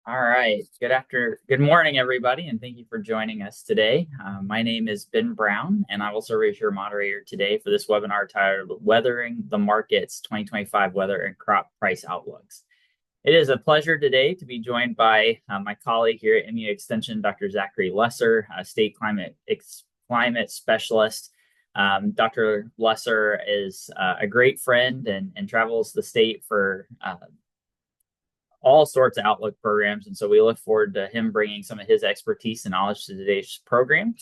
All right. Good morning, everybody, and thank you for joining us today. My name is Ben Brown, and I will serve as your moderator today for this webinar titled Weathering the Markets 2025 Weather and Crop Price Outlooks. It is a pleasure today to be joined by my colleague here at MU Extension, Dr. Zachary Lesser, a state climate specialist. Dr. Lesser is a great friend and travels the state for all sorts of Outlook programs. And so we look forward to him bringing some of his expertise and knowledge to today's program.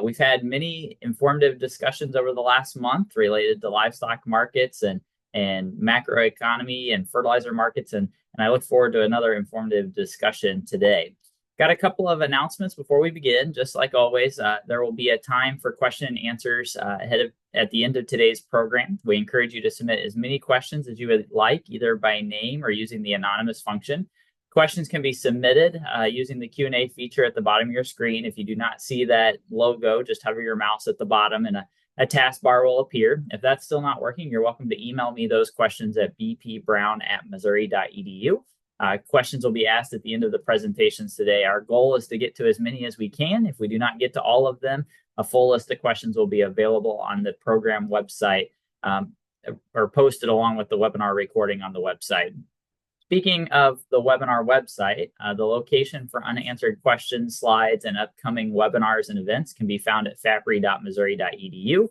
We've had many informative discussions over the last month related to livestock markets and macroeconomy and fertilizer markets. And I look forward to another informative discussion today. Got a couple of announcements before we begin. Just like always, there will be a time for question and answers at the end of today's program. We encourage you to submit as many questions as you would like, either by name or using the anonymous function. Questions can be submitted using the Q&A feature at the bottom of your screen. If you do not see that logo, just hover your mouse at the bottom and a taskbar will appear. If that's still not working, you're welcome to email me those questions at bpbrown@missouri.edu. Questions will be asked at the end of the presentations today. Our goal is to get to as many as we can. If we do not get to all of them, a full list of questions will be available on the program website or posted along with the webinar recording on the website. Speaking of the webinar website, the location for unanswered questions, slides, and upcoming webinars and events can be found at fapri.missouri.edu.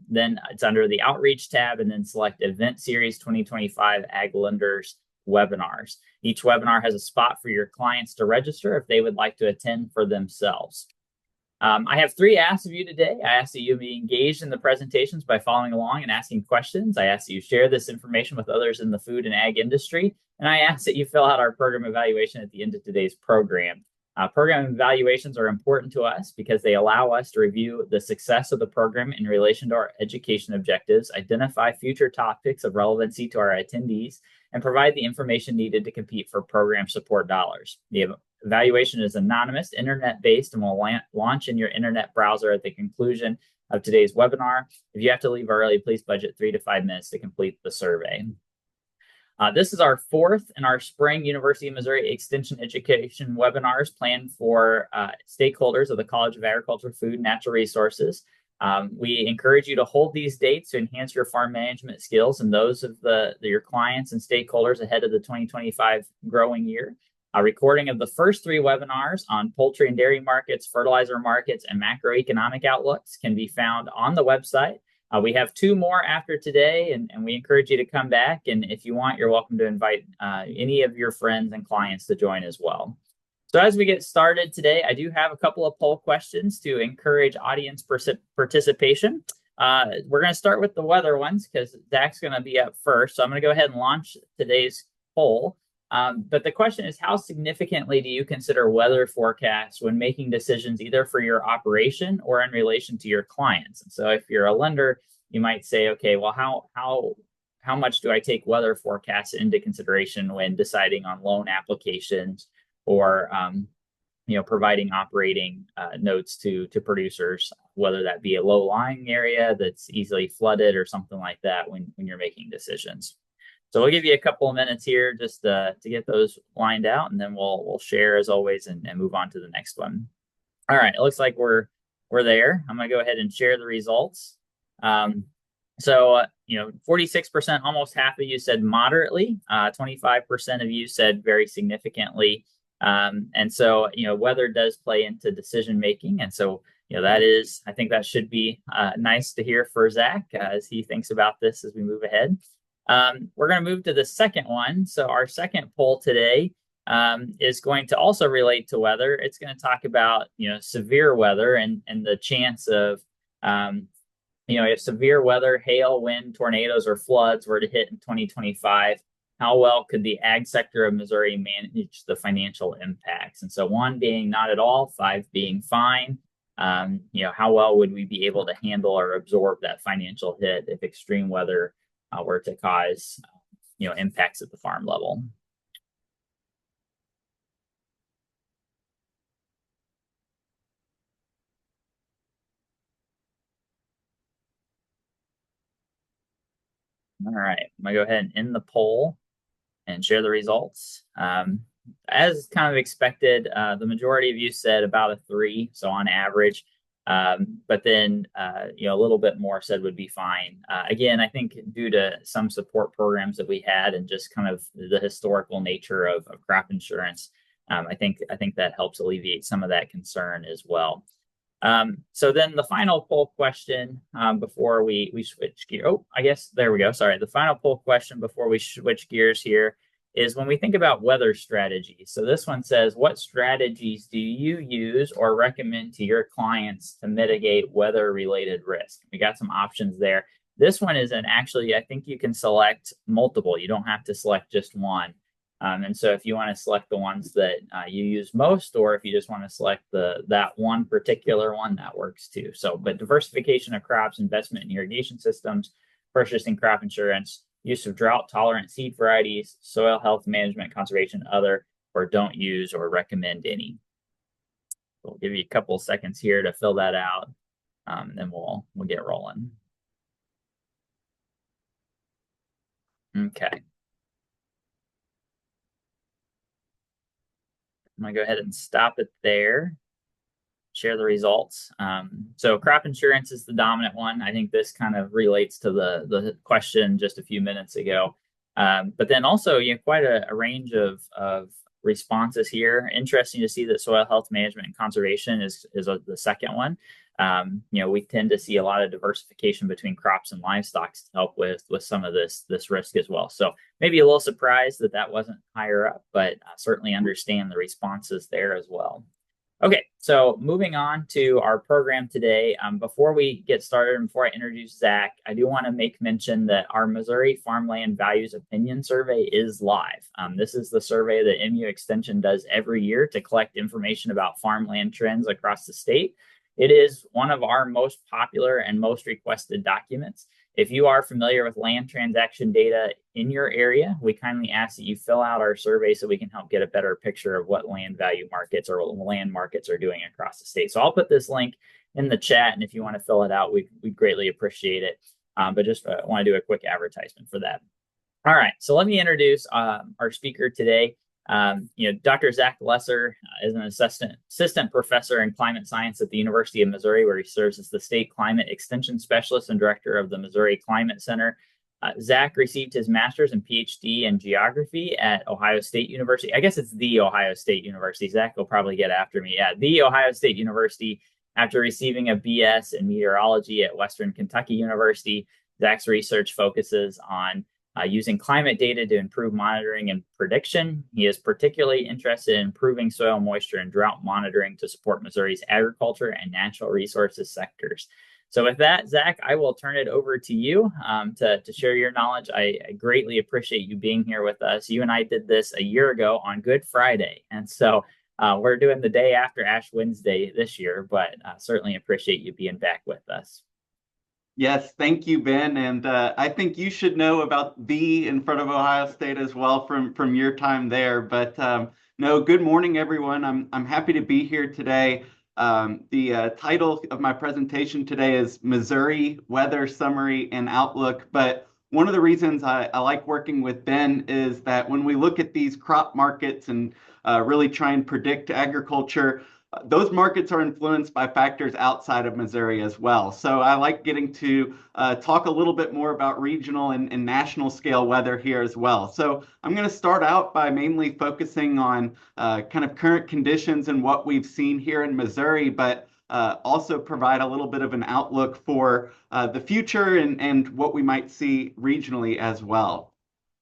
Then it's under the Outreach tab, and then select Event Series 2025 Ag Lenders webinars. Each webinar has a spot for your clients to register if they would like to attend for themselves. I have three asks of you today. I ask that you be engaged in the presentations by following along and asking questions. I ask that you share this information with others in the food and ag industry. And I ask that you fill out our program evaluation at the end of today's program. Program evaluations are important to us because they allow us to review the success of the program in relation to our education objectives, identify future topics of relevancy to our attendees, and provide the information needed to compete for program support dollars. The evaluation is anonymous, internet-based, and will launch in your internet browser at the conclusion of today's webinar. If you have to leave early, please budget 3 to 5 minutes to complete the survey. This is our fourth in our spring University of Missouri Extension Education webinars planned for stakeholders of the College of Agriculture, Food, and Natural Resources. We encourage you to hold these dates to enhance your farm management skills and those of your clients and stakeholders ahead of the 2025 growing year. A recording of the first three webinars on poultry and dairy markets, fertilizer markets, and macroeconomic outlooks can be found on the website. We have two more after today, and we encourage you to come back. And if you want, you're welcome to invite any of your friends and clients to join as well. So as we get started today, I do have a couple of poll questions to encourage audience participation. We're going to start with the weather ones because Zach's going to be up first. So I'm going to go ahead and launch today's poll. But the question is, how significantly do you consider weather forecasts when making decisions either for your operation or in relation to your clients? And so if you're a lender, you might say, okay, well, how much do I take weather forecasts into consideration when deciding on loan applications or providing operating notes to producers, whether that be a low-lying area that's easily flooded or something like that when you're making decisions. So we'll give you a couple of minutes here just to get those lined out, and then we'll share as always and move on to the next one. All right, it looks like we're there. I'm going to go ahead and share the results. 46%, almost half of you said moderately. 25% of you said very significantly. And so, weather does play into decision making. And so, I think that should be nice to hear for Zach as he thinks about this as we move ahead. We're going to move to the second one. So our second poll today is going to also relate to weather. It's going to talk about, severe weather and the chance of, if severe weather, hail, wind, tornadoes, or floods were to hit in 2025, how well could the ag sector of Missouri manage the financial impacts? And so 1 being not at all, 5 being fine. How well would we be able to handle or absorb that financial hit if extreme weather were to cause, impacts at the farm level? All right, I'm gonna go ahead and end the poll and share the results. as kind of expected, the majority of you said about a 3, so on average. But then, a little bit more said would be fine. Again, I think due to some support programs that we had and just kind of the historical nature of crop insurance, I think that helps alleviate some of that concern as well. So then the final poll question before we switch gear. Oh, I guess there we go. Sorry. The final poll question before we switch gears here is when we think about weather strategies. So this one says, what strategies do you use or recommend to your clients to mitigate weather-related risk? We got some options there. This one isn't actually, I think you can select multiple. You don't have to select just one. And so if you want to select the ones that you use most, or if you just want to select that one particular one, that works too. So, but diversification of crops, investment in irrigation systems, purchasing crop insurance, use of drought-tolerant seed varieties, soil health management, conservation, other, or don't use or recommend any. We'll give you a couple of seconds here to fill that out, then we'll get rolling. Okay. I'm going to go ahead and stop it there, share the results. So crop insurance is the dominant one. I think this kind of relates to the question just a few minutes ago. But then also, quite a range of responses here. Interesting to see that soil health management and conservation is the second one. We tend to see a lot of diversification between crops and livestock to help with some of this risk as well. So maybe a little surprised that wasn't higher up, but certainly understand the responses there as well. Okay, so moving on to our program today. Before we get started and before I introduce Zach, I do want to make mention that our Missouri Farmland Values Opinion Survey is live. This is the survey that MU Extension does every year to collect information about farmland trends across the state. It is one of our most popular and most requested documents. If you are familiar with land transaction data in your area, we kindly ask that you fill out our survey so we can help get a better picture of what land value markets or land markets are doing across the state. So I'll put this link in the chat, and if you want to fill it out, we'd greatly appreciate it. But just want to do a quick advertisement for that. All right, so let me introduce our speaker today. Dr. Zach Lesser is an assistant professor in climate science at the University of Missouri, where he serves as the state climate extension specialist and director of the Missouri Climate Center. Zach received his master's and PhD in geography at Ohio State University. I guess it's the Ohio State University. Zach will probably get after me. Yeah, the Ohio State University. After receiving a BS in meteorology at Western Kentucky University, Zach's research focuses on using climate data to improve monitoring and prediction. He is particularly interested in improving soil moisture and drought monitoring to support Missouri's agriculture and natural resources sectors. So with that, Zach, I will turn it over to you to share your knowledge. I greatly appreciate you being here with us. You and I did this a year ago on Good Friday. And so we're doing the day after Ash Wednesday this year, but certainly appreciate you being back with us. Yes, thank you, Ben. And I think you should know about the in front of Ohio State as well from your time there. But no, good morning, everyone. I'm happy to be here today. The title of my presentation today is Missouri Weather Summary and Outlook. But one of the reasons I like working with Ben is that when we look at these crop markets and really try and predict agriculture, those markets are influenced by factors outside of Missouri as well. So I like getting to talk a little bit more about regional and national scale weather here as well. So I'm going to start out by mainly focusing on kind of current conditions and what we've seen here in Missouri, but also provide a little bit of an outlook for the future and what we might see regionally as well.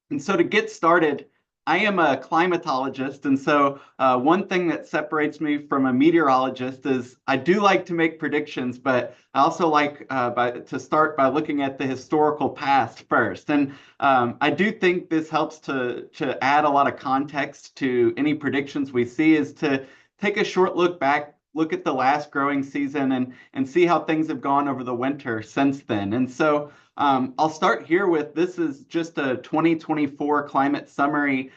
And so to get started, I am a climatologist, and so one thing that separates me from a meteorologist is I do like to make predictions, but I also like to start by looking at the historical past first. And I do think this helps to add a lot of context to any predictions we see, is to take a short look back, look at the last growing season, and see how things have gone over the winter since then. And so I'll start here with, this is just a 2024 climate summary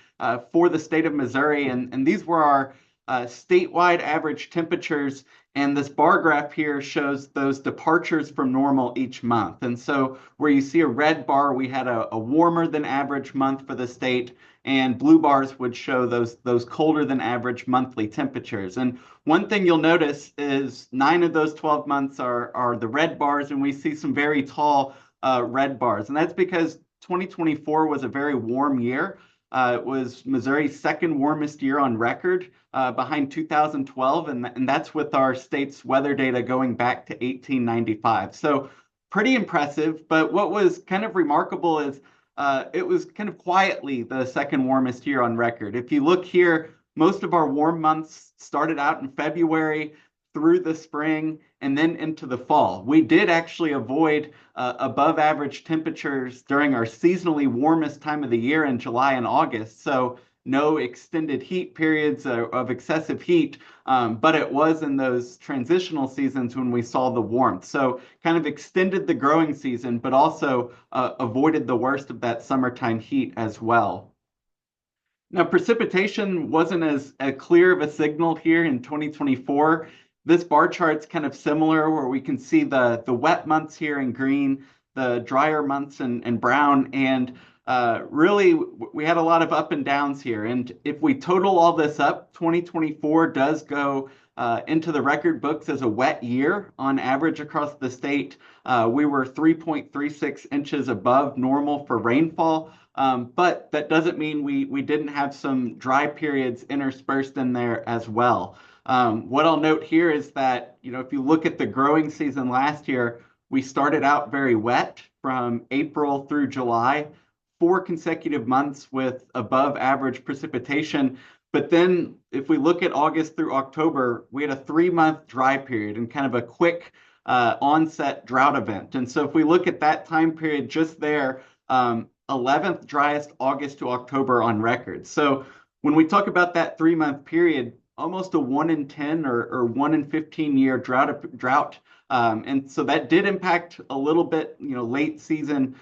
for the state of Missouri. And these were our statewide average temperatures And this bar graph here shows those departures from normal each month. And so where you see a red bar, we had a warmer than average month for the state, and blue bars would show those colder than average monthly temperatures. And one thing you'll notice is 9 of those 12 months are the red bars, and we see some very tall red bars. And that's because 2024 was a very warm year. It was Missouri's second warmest year on record, behind 2012, and that's with our state's weather data going back to 1895. So pretty impressive. But what was kind of remarkable is it was kind of quietly the second warmest year on record. If you look here, most of our warm months started out in February through the spring and then into the fall. We did actually avoid above average temperatures during our seasonally warmest time of the year in July and August. So no extended heat periods of excessive heat, but it was in those transitional seasons when we saw the warmth. So kind of extended the growing season, but also avoided the worst of that summertime heat as well. Now, precipitation wasn't as clear of a signal here in 2024. This bar chart's kind of similar, where we can see the wet months here in green, the drier months in brown, and really we had a lot of up and downs here. And if we total all this up, 2024 does go into the record books as a wet year on average across the state. We were 3.36 inches above normal for rainfall. But that doesn't mean we didn't have some dry periods interspersed in there as well. What I'll note here is that, if you look at the growing season last year, we started out very wet from April through July, 4 consecutive months with above average precipitation. But then if we look at August through October, we had a 3-month dry period and kind of a quick onset drought event. And so if we look at that time period just there, 11th driest August to October on record. So when we talk about that 3-month period, almost a 1 in 10 or 1 in 15 year drought. And so that did impact a little bit, late season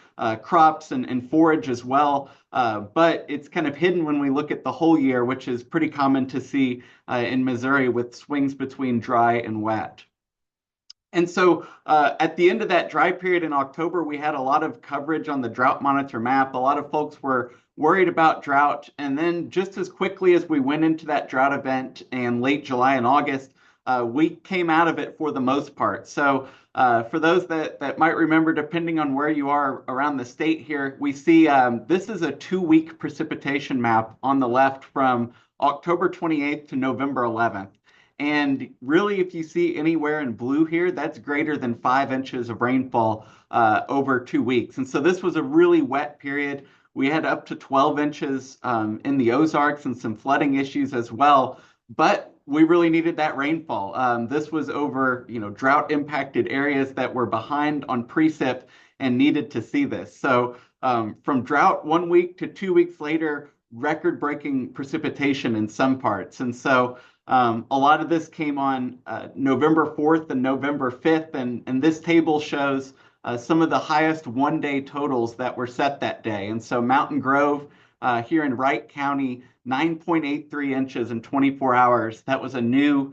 crops and forage as well. But it's kind of hidden when we look at the whole year, which is pretty common to see in Missouri with swings between dry and wet. And so at the end of that dry period in October, we had a lot of coverage on the drought monitor map. A lot of folks were worried about drought. And then just as quickly as we went into that drought event in late July and August, we came out of it for the most part. So for those that might remember, depending on where you are around the state here, we see this is a 2-week precipitation map on the left from October 28th to November 11th. And really, if you see anywhere in blue here, that's greater than 5 inches of rainfall over 2 weeks. And so this was a really wet period. We had up to 12 inches in the Ozarks and some flooding issues as well. But we really needed that rainfall. This was over, drought impacted areas that were behind on precip and needed to see this. So from drought 1 week to 2 weeks later, record breaking precipitation in some parts. And so a lot of this came on November 4th and November 5th, and this table shows some of the highest one-day totals that were set that day. And so Mountain Grove here in Wright County, 9.83 inches in 24 hours. That was a new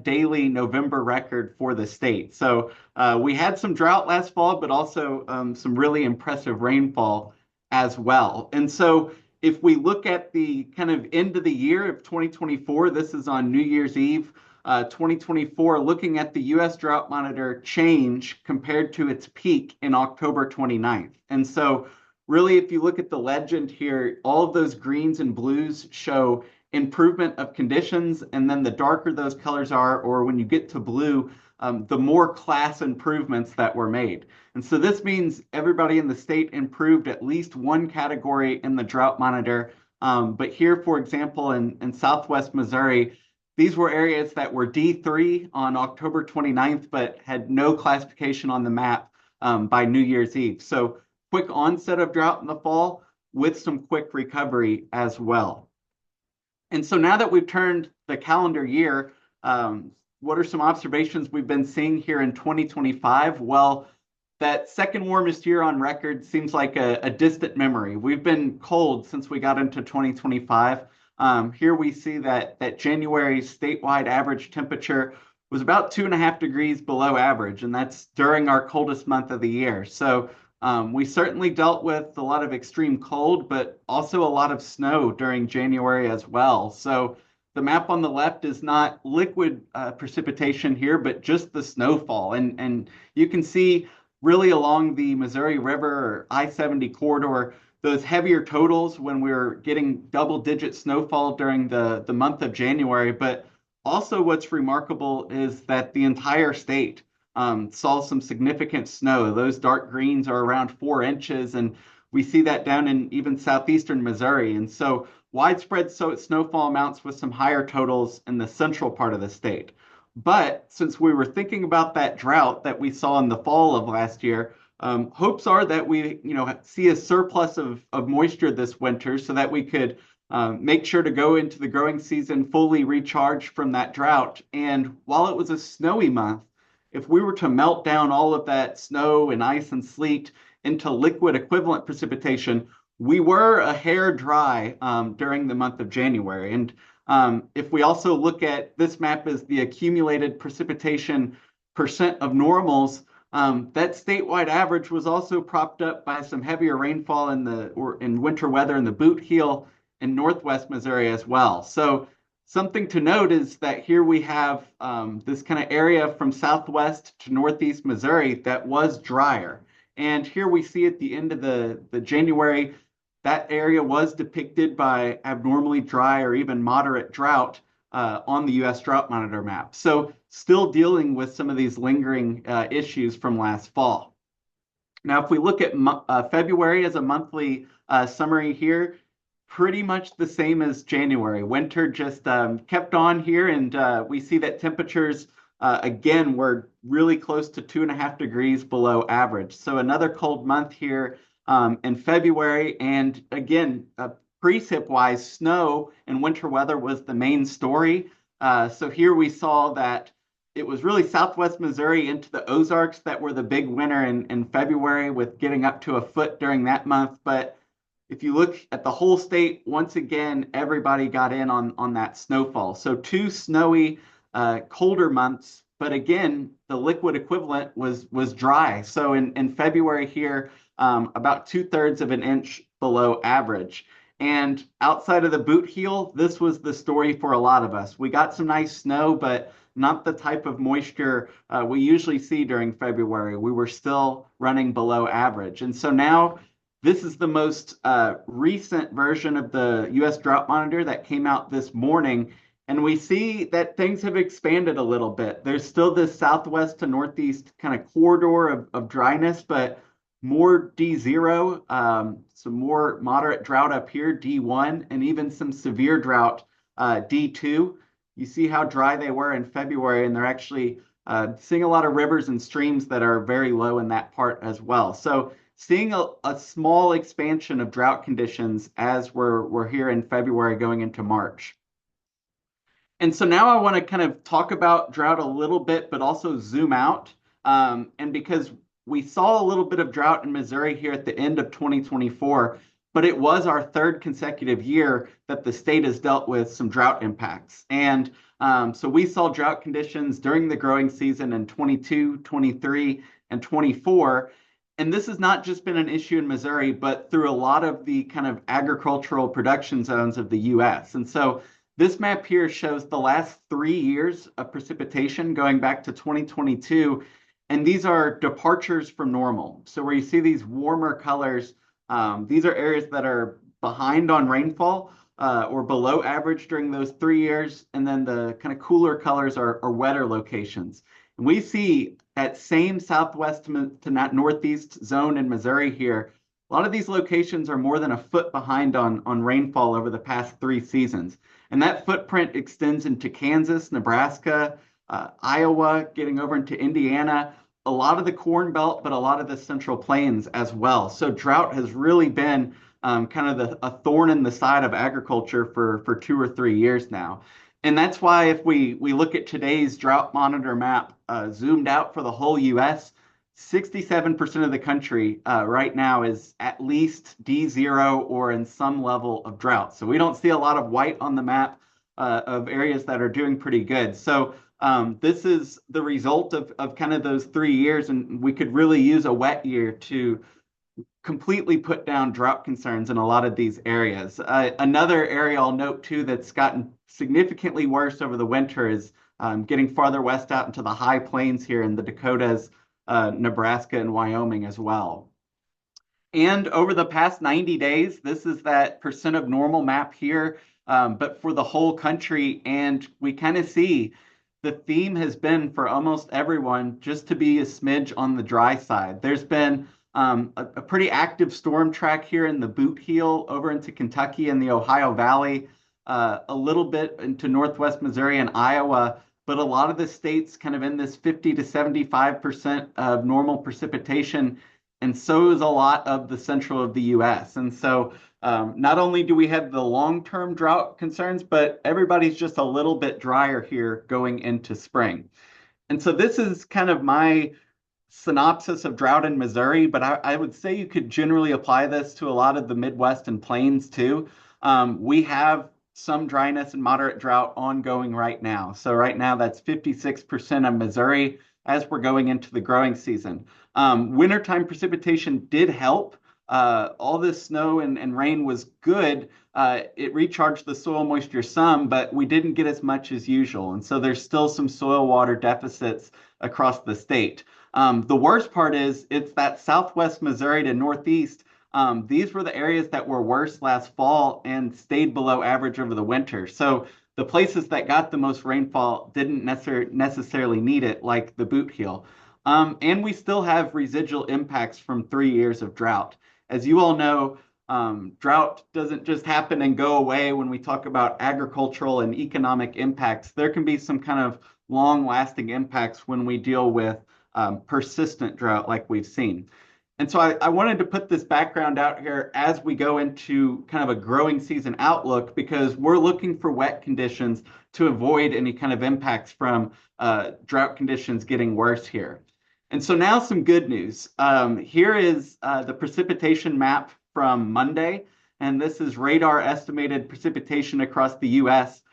daily November record for the state. So we had some drought last fall, but also some really impressive rainfall as well. And so if we look at the kind of end of the year of 2024, this is on New Year's Eve, 2024, looking at the U.S. Drought Monitor change compared to its peak in October 29th. And so really, if you look at the legend here, all of those greens and blues show improvement of conditions, and then the darker those colors are, or when you get to blue, the more class improvements that were made. And so this means everybody in the state improved at least one category in the drought monitor. But here, for example, in Southwest Missouri, these were areas that were D3 on October 29th, but had no classification on the map by New Year's Eve. So quick onset of drought in the fall with some quick recovery as well. And so now that we've turned the calendar year, what are some observations we've been seeing here in 2025? Well, that second warmest year on record seems like a distant memory. We've been cold since we got into 2025. Here we see that January statewide average temperature was about 2.5 degrees below average, and that's during our coldest month of the year. So we certainly dealt with a lot of extreme cold, but also a lot of snow during January as well. So the map on the left is not liquid precipitation here, but just the snowfall. And you can see really along the Missouri River or I-70 corridor, those heavier totals when we were getting double-digit snowfall during the month of January. But also what's remarkable is that the entire state saw some significant snow. Those dark greens are around 4 inches, and we see that down in even southeastern Missouri. And so widespread snowfall amounts with some higher totals in the central part of the state. But since we were thinking about that drought that we saw in the fall of last year, hopes are that we, see a surplus of moisture this winter so that we could make sure to go into the growing season fully recharged from that drought. And while it was a snowy month, if we were to melt down all of that snow and ice and sleet into liquid equivalent precipitation, we were a hair dry during the month of January. And if we also look at this map as the accumulated precipitation percent of normals, that statewide average was also propped up by some heavier rainfall in winter weather in the Boot Heel in northwest Missouri as well. So something to note is that here we have this kind of area from southwest to northeast Missouri that was drier. And here we see at the end of the January, that area was depicted by abnormally dry or even moderate drought on the U.S. Drought Monitor map. So still dealing with some of these lingering issues from last fall. Now, if we look at February as a monthly summary here, pretty much the same as January. Winter just kept on here, and we see that temperatures, again, were really close to 2.5 degrees below average. So another cold month here in February. And again, precip-wise, snow and winter weather was the main story. So here we saw that it was really southwest Missouri into the Ozarks that were the big winner in February, with getting up to a foot during that month. But if you look at the whole state, once again, everybody got in on that snowfall. So two snowy, colder months, but again, the liquid equivalent was dry. So in February here, about 2/3 of an inch below average. And outside of the Boot Heel, this was the story for a lot of us. We got some nice snow, but not the type of moisture we usually see during February. We were still running below average. And so now this is the most recent version of the U.S. Drought Monitor that came out this morning. And we see that things have expanded a little bit. There's still this southwest to northeast kind of corridor of dryness, but more D0, some more moderate drought up here, D1, and even some severe drought, D2. You see how dry they were in February, and they're actually seeing a lot of rivers and streams that are very low in that part as well. So seeing a small expansion of drought conditions as we're here in February going into March. And so now I want to kind of talk about drought a little bit, but also zoom out. And because we saw a little bit of drought in Missouri here at the end of 2024, but it was our third consecutive year that the state has dealt with some drought impacts. And so we saw drought conditions during the growing season in 22, 23, and 24. And this has not just been an issue in Missouri, but through a lot of the kind of agricultural production zones of the U.S. And so this map here shows the last 3 years of precipitation going back to 2022. And these are departures from normal. So where you see these warmer colors, these are areas that are behind on rainfall or below average during those 3 years. And then the kind of cooler colors are wetter locations. And we see that same southwest to northeast zone in Missouri here. A lot of these locations are more than a foot behind on rainfall over the past 3 seasons. And that footprint extends into Kansas, Nebraska, Iowa, getting over into Indiana, a lot of the Corn Belt, but a lot of the Central Plains as well. So drought has really been kind of a thorn in the side of agriculture for 2 or 3 years now. And that's why if we look at today's drought monitor map zoomed out for the whole U.S., 67% of the country right now is at least D0 or in some level of drought. So we don't see a lot of white on the map of areas that are doing pretty good. So This is the result of kind of those 3 years, and we could really use a wet year to completely put down drought concerns in a lot of these areas. Another area I'll note too that's gotten significantly worse over the winter is getting farther west out into the high plains here in the Dakotas, Nebraska, and Wyoming as well. And over the past 90 days, this is that percent of normal map here, but for the whole country. And we kind of see the theme has been for almost everyone just to be a smidge on the dry side. There's been a pretty active storm track here in the Boot Heel over into Kentucky and the Ohio Valley, a little bit into northwest Missouri and Iowa, but a lot of the states kind of in this 50 to 75% of normal precipitation, and so is a lot of the central of the U.S. And so not only do we have the long-term drought concerns, but everybody's just a little bit drier here going into spring. And so this is kind of my synopsis of drought in Missouri, but I would say you could generally apply this to a lot of the Midwest and plains too. We have some dryness and moderate drought ongoing right now. So right now that's 56% of Missouri as we're going into the growing season. Wintertime precipitation did help. All this snow and rain was good. It recharged the soil moisture some, but we didn't get as much as usual. And so there's still some soil water deficits across the state. The worst part is it's that southwest Missouri to northeast. These were the areas that were worse last fall and stayed below average over the winter. So the places that got the most rainfall didn't necessarily need it, like the Boot Heel. And we still have residual impacts from 3 years of drought. As you all know, drought doesn't just happen and go away when we talk about agricultural and economic impacts. There can be some kind of long-lasting impacts when we deal with persistent drought like we've seen. And so I wanted to put this background out here as we go into kind of a growing season outlook, because we're looking for wet conditions to avoid any kind of impacts from drought conditions getting worse here. And so now some good news. Here is the precipitation map from Monday, and this is radar estimated precipitation across the U.S.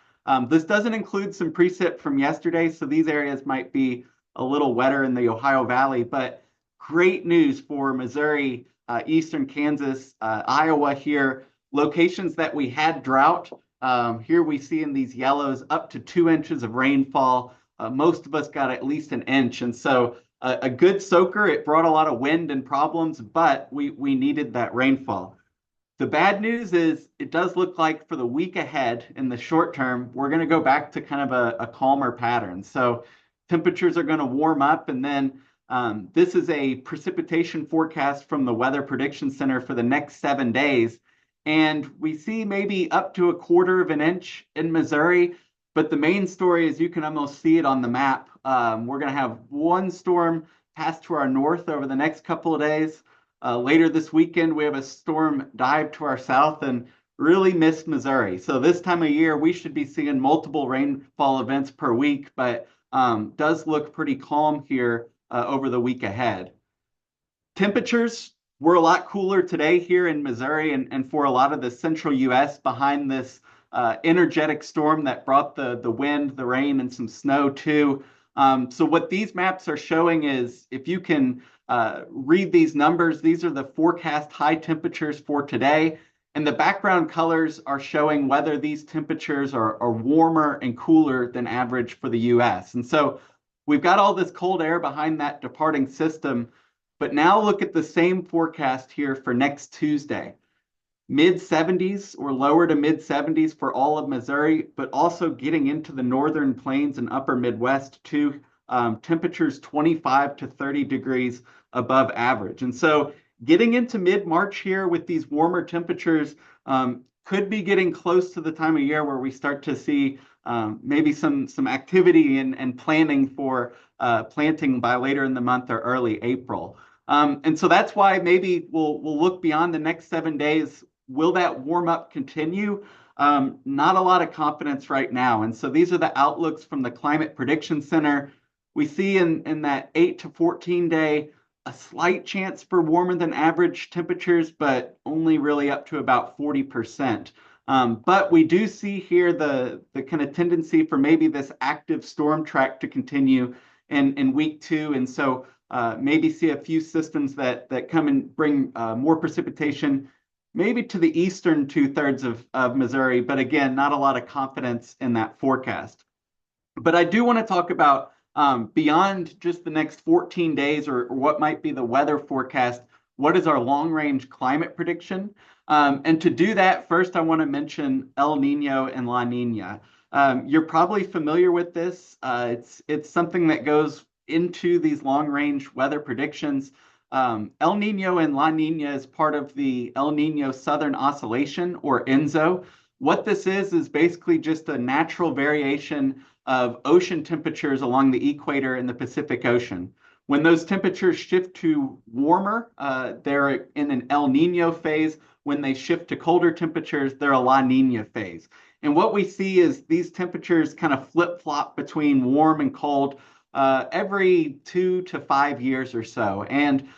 This doesn't include some precip from yesterday, so these areas might be a little wetter in the Ohio Valley, but great news for Missouri, eastern Kansas, Iowa here, locations that we had drought. Here we see in these yellows up to 2 inches of rainfall. Most of us got at least an inch. And so a good soaker. It brought a lot of wind and problems, but we needed that rainfall. The bad news is it does look like for the week ahead in the short term, we're going to go back to kind of a calmer pattern. So temperatures are going to warm up, and then this is a precipitation forecast from the Weather Prediction Center for the next 7 days. And we see maybe up to 1/4 of an inch in Missouri. But the main story is you can almost see it on the map. We're going to have one storm pass to our north over the next couple of days. Later this weekend, we have a storm dive to our south and really miss Missouri. So this time of year, we should be seeing multiple rainfall events per week, but does look pretty calm here over the week ahead. Temperatures were a lot cooler today here in Missouri and for a lot of the central U.S. behind this energetic storm that brought the wind, the rain, and some snow too. So what these maps are showing is, if you can read these numbers, these are the forecast high temperatures for today. And the background colors are showing whether these temperatures are warmer and cooler than average for the U.S. And so we've got all this cold air behind that departing system. But now look at the same forecast here for next Tuesday. Mid-70s or lower to mid-70s for all of Missouri, but also getting into the northern plains and upper Midwest too. Temperatures 25 to 30 degrees above average. And so getting into mid-March here with these warmer temperatures could be getting close to the time of year where we start to see maybe some activity and planning for planting by later in the month or early April. And so that's why maybe we'll look beyond the next 7 days. Will that warm up continue? Not a lot of confidence right now. And so these are the outlooks from the Climate Prediction Center. We see in that 8 to 14 day a slight chance for warmer than average temperatures, but only really up to about 40%. But we do see here the kind of tendency for maybe this active storm track to continue in week 2. And so maybe see a few systems that come and bring more precipitation, maybe to the eastern 2/3 of Missouri. But again, not a lot of confidence in that forecast. But I do want to talk about beyond just the next 14 days or what might be the weather forecast, what is our long range climate prediction? And to do that, first, I want to mention El Nino and La Nina. You're probably familiar with this. It's something that goes into these long range weather predictions. El Nino and La Nina is part of the El Nino Southern Oscillation, or ENSO. What this is basically just a natural variation of ocean temperatures along the equator in the Pacific Ocean. When those temperatures shift to warmer, they're in an El Nino phase. When they shift to colder temperatures, they're a La Nina phase. And what we see is these temperatures kind of flip-flop between warm and cold every 2 to 5 years or so. And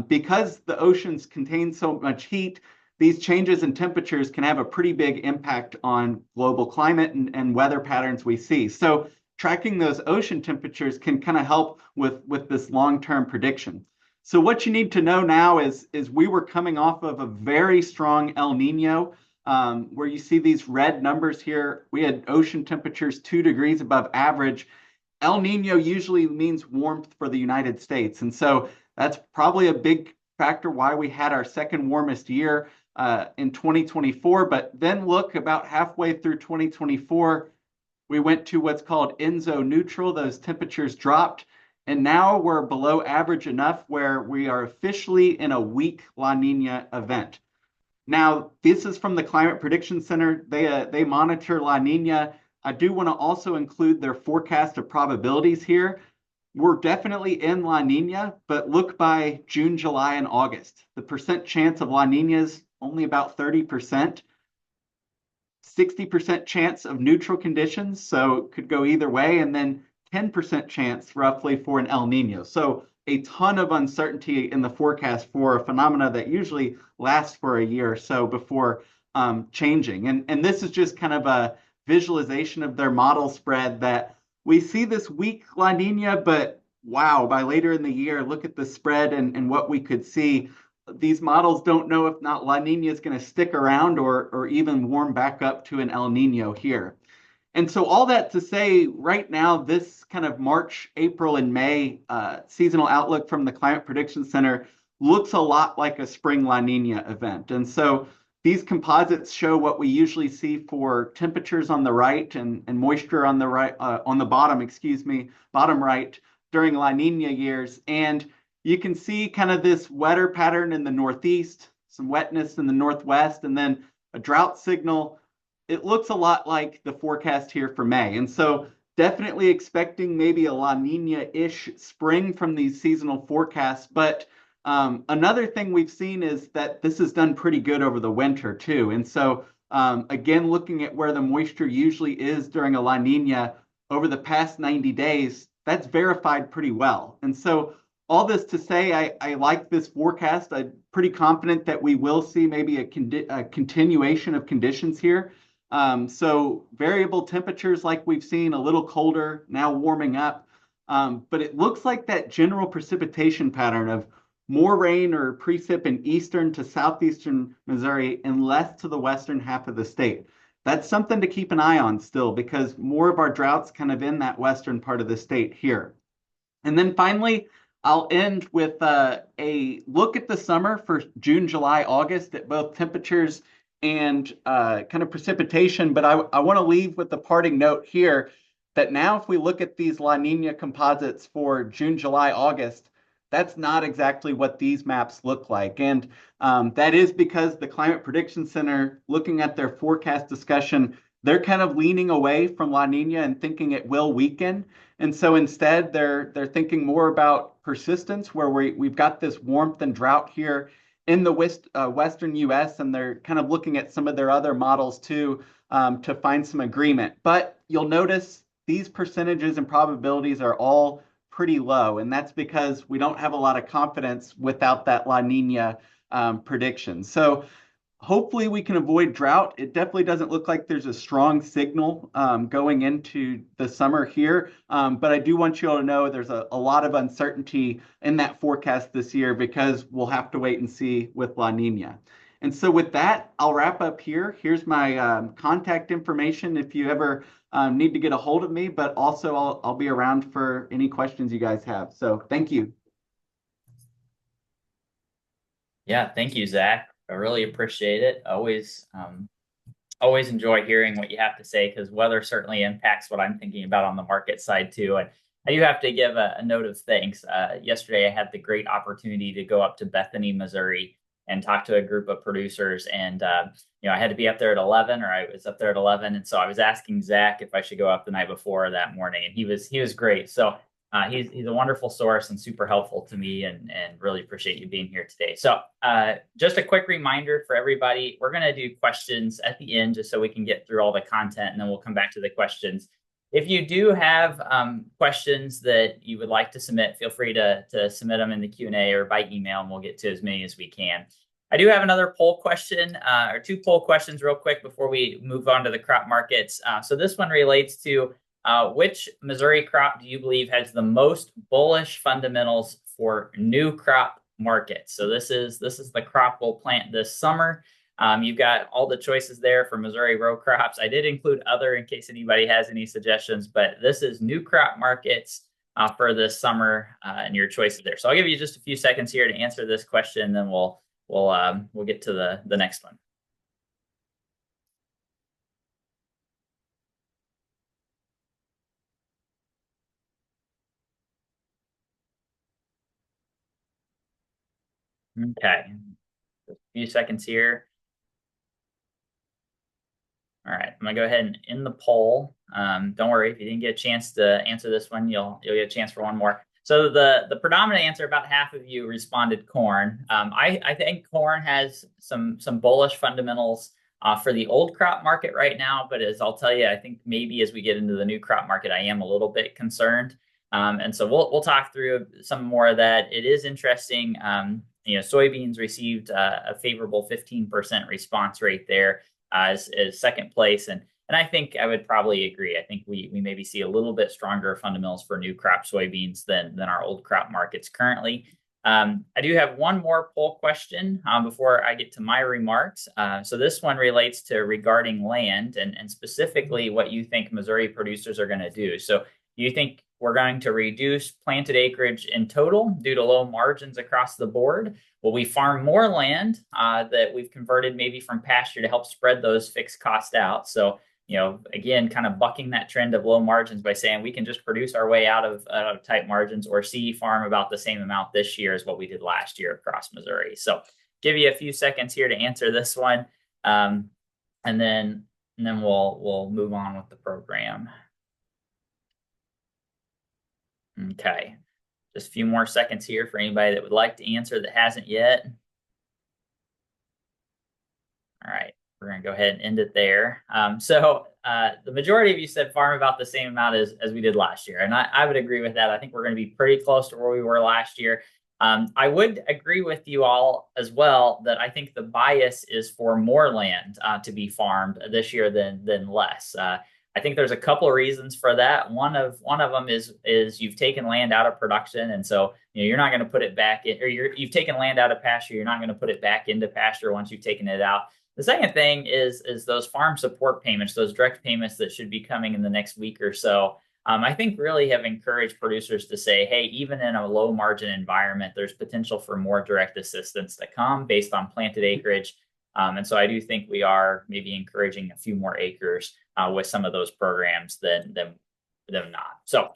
because the oceans contain so much heat, these changes in temperatures can have a pretty big impact on global climate and weather patterns we see. So tracking those ocean temperatures can kind of help with this long-term prediction. So what you need to know now is we were coming off of a very strong El Nino, where you see these red numbers here. We had ocean temperatures 2 degrees above average. El Nino usually means warmth for the United States. And so that's probably a big factor why we had our second warmest year in 2024. But then look, about halfway through 2024, we went to what's called ENSO neutral. Those temperatures dropped. And now we're below average enough where we are officially in a weak La Nina event. Now, this is from the Climate Prediction Center. They monitor La Nina. I do want to also include their forecast of probabilities here. We're definitely in La Nina, but look by June, July, and August. The percent chance of La Nina is only about 30%. 60% chance of neutral conditions, so it could go either way, and then 10% chance roughly for an El Nino. So a ton of uncertainty in the forecast for a phenomena that usually lasts for a year or so before changing. And this is just kind of a visualization of their model spread that we see this weak La Nina, but wow, by later in the year, look at the spread and what we could see. These models don't know if not La Nina is going to stick around or even warm back up to an El Nino here. And so all that to say, right now, this kind of March, April, and May seasonal outlook from the Climate Prediction Center looks a lot like a spring La Nina event. And so these composites show what we usually see for temperatures on the right and moisture on the right, on the bottom, bottom right during La Nina years. And you can see kind of this wetter pattern in the northeast, some wetness in the northwest, and then a drought signal. It looks a lot like the forecast here for May. And so definitely expecting maybe a La Nina-ish spring from these seasonal forecasts. But another thing we've seen is that this has done pretty good over the winter too. And so again, looking at where the moisture usually is during a La Nina over the past 90 days, that's verified pretty well. And so all this to say, I like this forecast. I'm pretty confident that we will see maybe a continuation of conditions here. So variable temperatures like we've seen, a little colder, now warming up. But it looks like that general precipitation pattern of more rain or precip in eastern to southeastern Missouri and less to the western half of the state. That's something to keep an eye on still because more of our droughts kind of in that western part of the state here. And then finally, I'll end with a look at the summer for June, July, August at both temperatures and kind of precipitation. But I want to leave with the parting note here that now if we look at these La Nina composites for June, July, August, that's not exactly what these maps look like. And that is because the Climate Prediction Center, looking at their forecast discussion, they're kind of leaning away from La Nina and thinking it will weaken. And so instead, they're thinking more about persistence, where we've got this warmth and drought here in the western U.S., and they're kind of looking at some of their other models too to find some agreement. But you'll notice these percentages and probabilities are all pretty low, and that's because we don't have a lot of confidence without that La Nina prediction. So hopefully we can avoid drought. It definitely doesn't look like there's a strong signal going into the summer here. But I do want you all to know there's a lot of uncertainty in that forecast this year because we'll have to wait and see with La Nina. And so with that, I'll wrap up here. Here's my contact information if you ever need to get a hold of me, but also I'll be around for any questions you guys have. So thank you. Yeah, thank you, Zach. I really appreciate it. Always enjoy hearing what you have to say because weather certainly impacts what I'm thinking about on the market side too. And I do have to give a note of thanks. Yesterday, I had the great opportunity to go up to Bethany, Missouri, and talk to a group of producers. And I had to be up there at 11, or I was up there at 11, and so I was asking Zach if I should go up the night before that morning, and he was great. So he's a wonderful source and super helpful to me, and really appreciate you being here today. So just a quick reminder for everybody, we're going to do questions at the end just so we can get through all the content, and then we'll come back to the questions. If you do have questions that you would like to submit, feel free to submit them in the Q&A or by email, and we'll get to as many as we can. I do have another poll question, or two poll questions real quick before we move on to the crop markets. So this one relates to which Missouri crop do you believe has the most bullish fundamentals for new crop markets? So this is the crop we'll plant this summer. You've got all the choices there for Missouri row crops. I did include other in case anybody has any suggestions, but this is new crop markets for this summer and your choices there. So I'll give you just a few seconds here to answer this question, and then we'll get to the next one. Okay, a few seconds here. All right, I'm gonna go ahead and end the poll. Don't worry, if you didn't get a chance to answer this one, you'll get a chance for one more. So the predominant answer, about half of you responded corn. I think corn has some bullish fundamentals for the old crop market right now, but as I'll tell you, I think maybe as we get into the new crop market, I am a little bit concerned. And so we'll talk through some more of that. It is interesting. Soybeans received a favorable 15% response rate there as second place. And I think I would probably agree. I think we maybe see a little bit stronger fundamentals for new crop soybeans than our old crop markets currently. I do have one more poll question before I get to my remarks. So this one relates to regarding land and specifically what you think Missouri producers are going to do. So do you think we're going to reduce planted acreage in total due to low margins across the board? Will we farm more land that we've converted maybe from pasture to help spread those fixed costs out? So, again, kind of bucking that trend of low margins by saying we can just produce our way out of tight margins, or farm about the same amount this year as what we did last year across Missouri. So give you a few seconds here to answer this one. And then we'll move on with the program. Okay, just a few more seconds here for anybody that would like to answer that hasn't yet. All right, we're going to go ahead and end it there. So the majority of you said farm about the same amount as we did last year. And I would agree with that. I think we're going to be pretty close to where we were last year. I would agree with you all as well that I think the bias is for more land to be farmed this year than less. I think there's a couple of reasons for that. One of them is you've taken land out of production, and so you're not going to put it back in, or you've taken land out of pasture. You're not going to put it back into pasture once you've taken it out. The second thing is those farm support payments, those direct payments that should be coming in the next week or so. I think really have encouraged producers to say, hey, even in a low margin environment, there's potential for more direct assistance to come based on planted acreage. And so I do think we are maybe encouraging a few more acres with some of those programs than not. So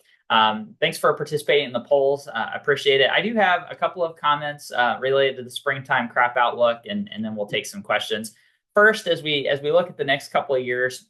thanks for participating in the polls. I appreciate it. I do have a couple of comments related to the springtime crop outlook, and then we'll take some questions. First, as we look at the next couple of years,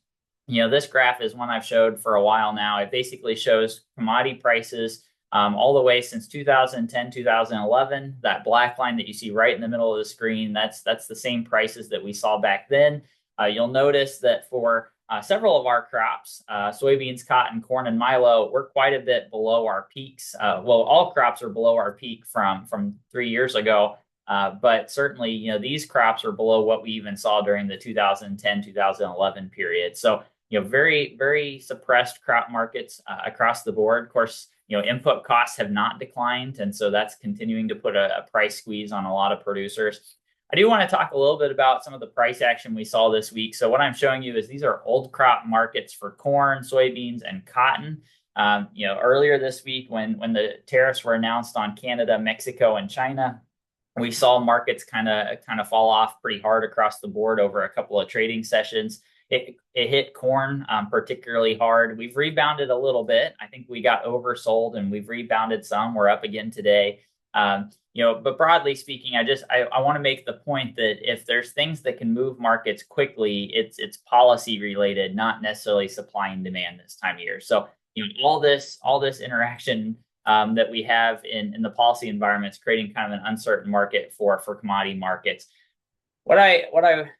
this graph is one I've showed for a while now. It basically shows commodity prices all the way since 2010, 2011. That black line that you see right in the middle of the screen, that's the same prices that we saw back then. You'll notice that for several of our crops, soybeans, cotton, corn, and milo, we're quite a bit below our peaks. Well, all crops are below our peak from 3 years ago. But certainly, these crops are below what we even saw during the 2010, 2011 period. So, very, very suppressed crop markets across the board. Of course, input costs have not declined. And so that's continuing to put a price squeeze on a lot of producers. I do want to talk a little bit about some of the price action we saw this week. So what I'm showing you is these are old crop markets for corn, soybeans, and cotton. Earlier this week when the tariffs were announced on Canada, Mexico, and China, we saw markets kind of fall off pretty hard across the board over a couple of trading sessions. It hit corn particularly hard. We've rebounded a little bit. I think we got oversold and we've rebounded some. We're up again today. But broadly speaking, I want to make the point that if there's things that can move markets quickly, it's policy related, not necessarily supply and demand this time of year. So all this interaction that we have in the policy environment is creating kind of an uncertain market for commodity markets. What I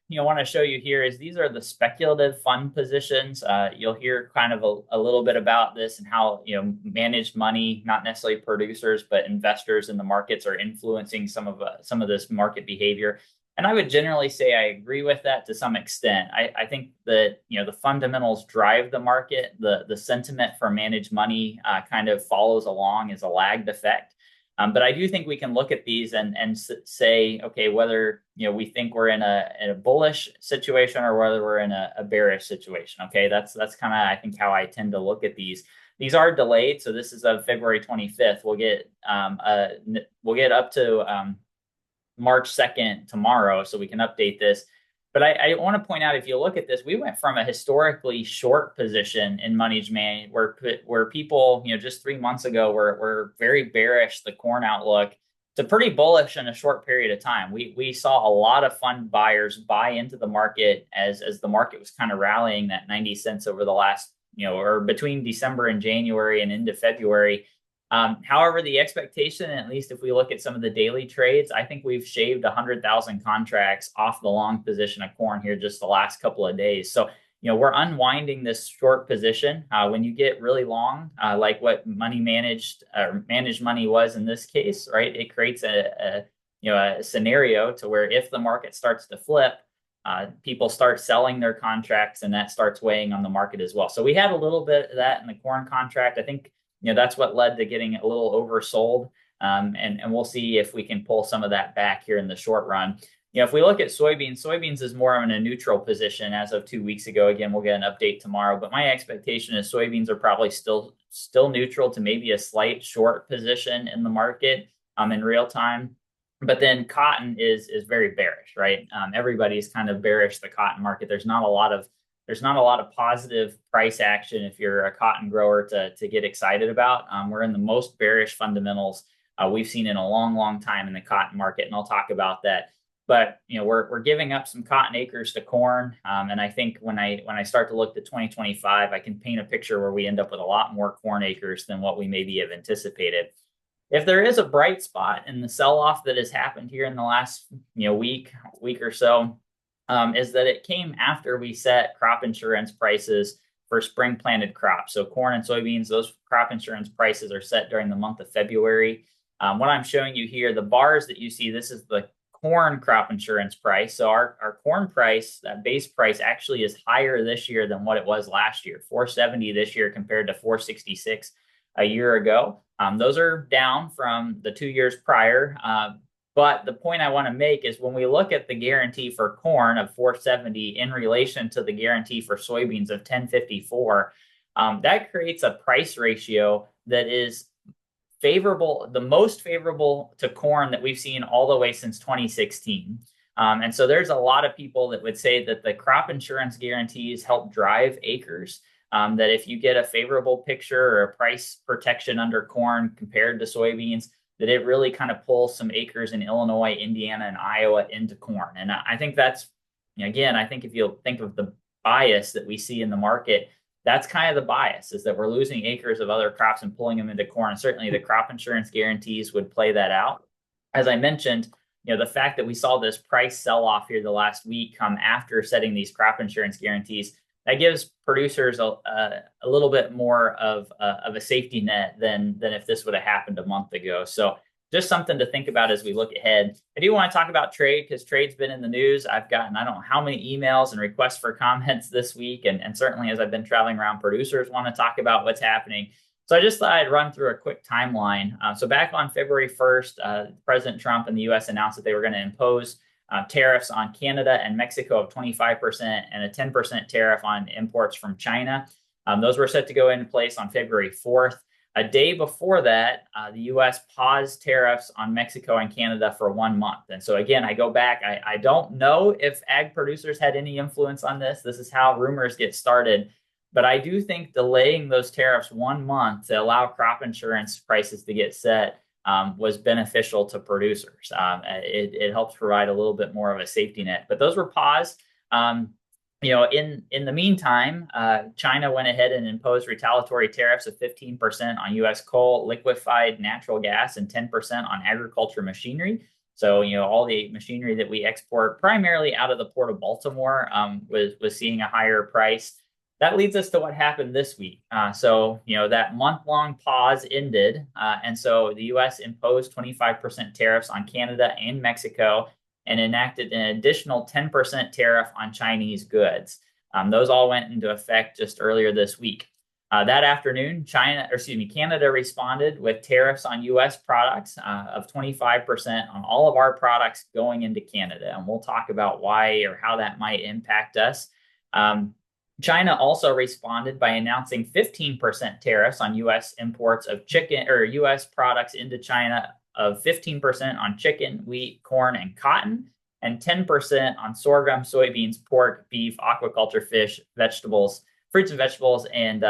want to show you here is these are the speculative fund positions. You'll hear kind of a little bit about this and how managed money, not necessarily producers, but investors in the markets are influencing some of this market behavior. And I would generally say I agree with that to some extent. I think that the fundamentals drive the market. The sentiment for managed money kind of follows along as a lagged effect. But I do think we can look at these and say, okay, whether we think we're in a bullish situation or whether we're in a bearish situation. Okay, that's kind of I think how I tend to look at these. These are delayed, so this is of February 25th. We'll get up to March 2nd tomorrow, so we can update this. But I want to point out, if you look at this, we went from a historically short position in money demand where people, just 3 months ago were very bearish the corn outlook to pretty bullish in a short period of time. We saw a lot of fund buyers buy into the market as the market was kind of rallying that 90 cents over the last, or between December and January and into February. However, the expectation, at least if we look at some of the daily trades, I think we've shaved 100,000 contracts off the long position of corn here just the last couple of days. So, we're unwinding this short position. When you get really long, like what managed money was in this case, right? It creates a scenario to where if the market starts to flip, people start selling their contracts and that starts weighing on the market as well. So we had a little bit of that in the corn contract. I think that's what led to getting a little oversold. And we'll see if we can pull some of that back here in the short run. If we look at soybeans is more in a neutral position as of 2 weeks ago. Again, we'll get an update tomorrow. But my expectation is soybeans are probably still neutral to maybe a slight short position in the market in real time. But then cotton is very bearish, right? Everybody's kind of bearish the cotton market. There's not a lot of positive price action if you're a cotton grower to get excited about. We're in the most bearish fundamentals we've seen in a long, long time in the cotton market, and I'll talk about that. But we're giving up some cotton acres to corn, and I think when I start to look to 2025, I can paint a picture where we end up with a lot more corn acres than what we maybe have anticipated. If there is a bright spot in the sell-off that has happened here in the last week or so, is that it came after we set crop insurance prices for spring planted crops. So corn and soybeans, those crop insurance prices are set during the month of February. What I'm showing you here, the bars that you see, this is the corn crop insurance price. So our corn price, that base price, actually is higher this year than what it was last year. $470 this year compared to $466 a year ago. Those are down from the 2 years prior. But the point I want to make is when we look at the guarantee for corn of $470 in relation to the guarantee for soybeans of $1054, that creates a price ratio that is favorable, the most favorable to corn that we've seen all the way since 2016. And so there's a lot of people that would say that the crop insurance guarantees help drive acres. That if you get a favorable picture or a price protection under corn compared to soybeans, that it really kind of pulls some acres in Illinois, Indiana, and Iowa into corn. And I think that's, again, I think if you think of the bias that we see in the market, that's kind of the bias, is that we're losing acres of other crops and pulling them into corn. And certainly the crop insurance guarantees would play that out. As I mentioned, the fact that we saw this price sell off here the last week come after setting these crop insurance guarantees, that gives producers a little bit more of a safety net than if this would have happened a month ago. So just something to think about as we look ahead. I do want to talk about trade because trade's been in the news. I've gotten, I don't know how many emails and requests for comments this week. And certainly as I've been traveling around, producers want to talk about what's happening. So I just thought I'd run through a quick timeline. So back on February 1st, President Trump and the US announced that they were going to impose tariffs on Canada and Mexico of 25% and a 10% tariff on imports from China. Those were set to go into place on February 4th. A day before that, the U.S. paused tariffs on Mexico and Canada for 1 month. And so again, I go back, I don't know if ag producers had any influence on this. This is how rumors get started. But I do think delaying those tariffs 1 month to allow crop insurance prices to get set was beneficial to producers. It helps provide a little bit more of a safety net. But those were paused. In the meantime, China went ahead and imposed retaliatory tariffs of 15% on U.S. coal, liquefied natural gas, and 10% on agriculture machinery. So, all the machinery that we export primarily out of the port of Baltimore was seeing a higher price. That leads us to what happened this week. That month-long pause ended, and so the U.S. imposed 25% tariffs on Canada and Mexico, and enacted an additional 10% tariff on Chinese goods. Those all went into effect just earlier this week. That afternoon, Canada responded with tariffs on U.S. products of 25% on all of our products going into Canada. And we'll talk about why or how that might impact us. China also responded by announcing 15% tariffs on U.S. imports of chicken or U.S. products into China of 15% on chicken, wheat, corn, and cotton, and 10% on sorghum, soybeans, pork, beef, aquaculture, fish, vegetables, fruits and vegetables, and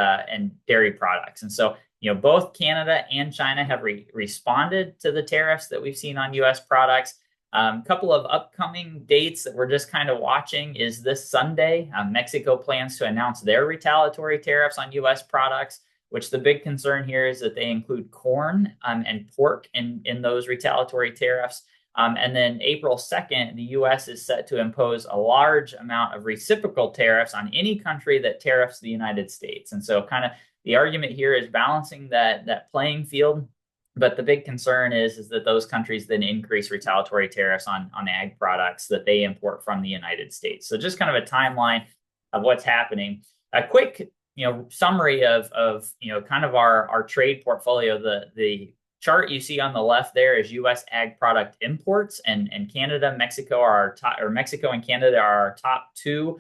dairy products. And so, both Canada and China have responded to the tariffs that we've seen on U.S. products. A couple of upcoming dates that we're just kind of watching is this Sunday. Mexico plans to announce their retaliatory tariffs on U.S. products, which the big concern here is that they include corn and pork in those retaliatory tariffs. And then April 2nd, the U.S. is set to impose a large amount of reciprocal tariffs on any country that tariffs the United States. And so kind of the argument here is balancing that playing field. But the big concern is that those countries then increase retaliatory tariffs on ag products that they import from the United States. So just kind of a timeline of what's happening. A quick summary of kind of our trade portfolio. The chart you see on the left there is U.S. ag product imports, and Canada, Mexico are our top, or Mexico and Canada are our top two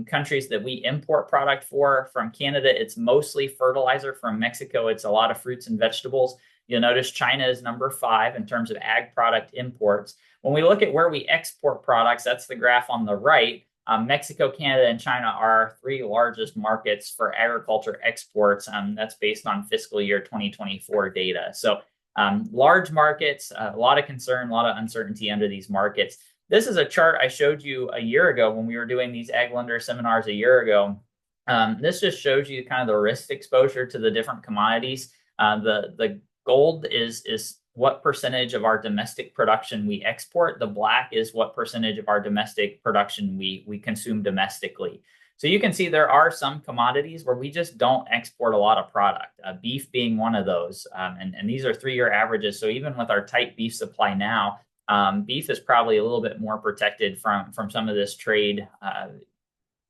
countries that we import product for. From Canada, it's mostly fertilizer. From Mexico, it's a lot of fruits and vegetables. You'll notice China is number 5 in terms of ag product imports. When we look at where we export products, that's the graph on the right. Mexico, Canada, and China are our 3 largest markets for agriculture exports. That's based on fiscal year 2024 data. So large markets, a lot of concern, a lot of uncertainty under these markets. This is a chart I showed you a year ago when we were doing these ag lender seminars a year ago. This just shows you kind of the risk exposure to the different commodities. The gold is what percentage of our domestic production we export. The black is what percentage of our domestic production we consume domestically. So you can see there are some commodities where we just don't export a lot of product, beef being one of those. And these are 3-year averages. So even with our tight beef supply now, beef is probably a little bit more protected from some of this trade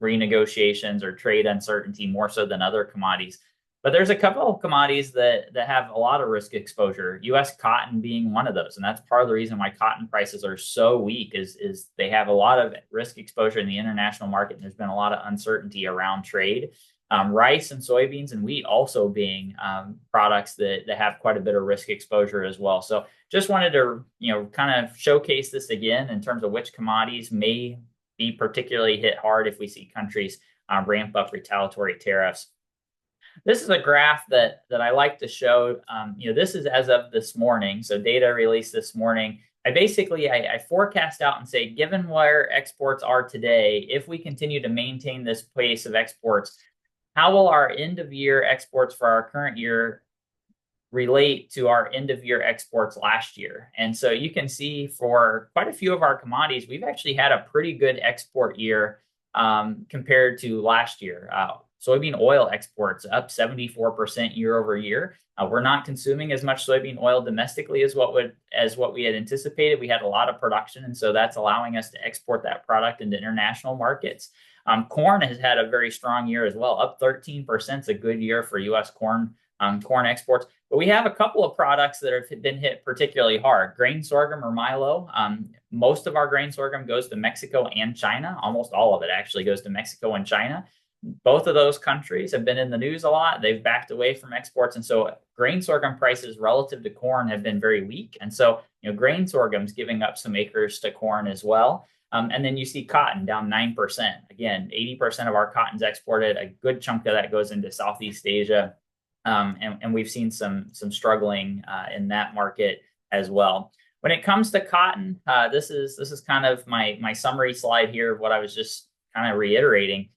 renegotiations or trade uncertainty more so than other commodities. But there's a couple of commodities that have a lot of risk exposure, U.S. cotton being one of those. And that's part of the reason why cotton prices are so weak is they have a lot of risk exposure in the international market. And there's been a lot of uncertainty around trade. Rice and soybeans and wheat also being products that have quite a bit of risk exposure as well. So just wanted to, kind of showcase this again in terms of which commodities may be particularly hit hard if we see countries ramp up retaliatory tariffs. This is a graph that I like to show. This is as of this morning, so data released this morning. I forecast out and say, given where exports are today, if we continue to maintain this pace of exports, how will our end-of-year exports for our current year relate to our end-of-year exports last year? And so you can see for quite a few of our commodities, we've actually had a pretty good export year compared to last year. Soybean oil exports up 74% year over year. We're not consuming as much soybean oil domestically as what we had anticipated. We had a lot of production, and so that's allowing us to export that product into international markets. Corn has had a very strong year as well, up 13%. It's a good year for U.S. corn exports. But we have a couple of products that have been hit particularly hard. Grain sorghum or milo. Most of our grain sorghum goes to Mexico and China. Almost all of it actually goes to Mexico and China. Both of those countries have been in the news a lot. They've backed away from exports. And so grain sorghum prices relative to corn have been very weak. And so, grain sorghum's giving up some acres to corn as well. And then you see cotton down 9%. Again, 80% of our cotton's exported. A good chunk of that goes into Southeast Asia. And we've seen some struggling in that market as well. When it comes to cotton, this is kind of my summary slide here of what I was just kind of reiterating.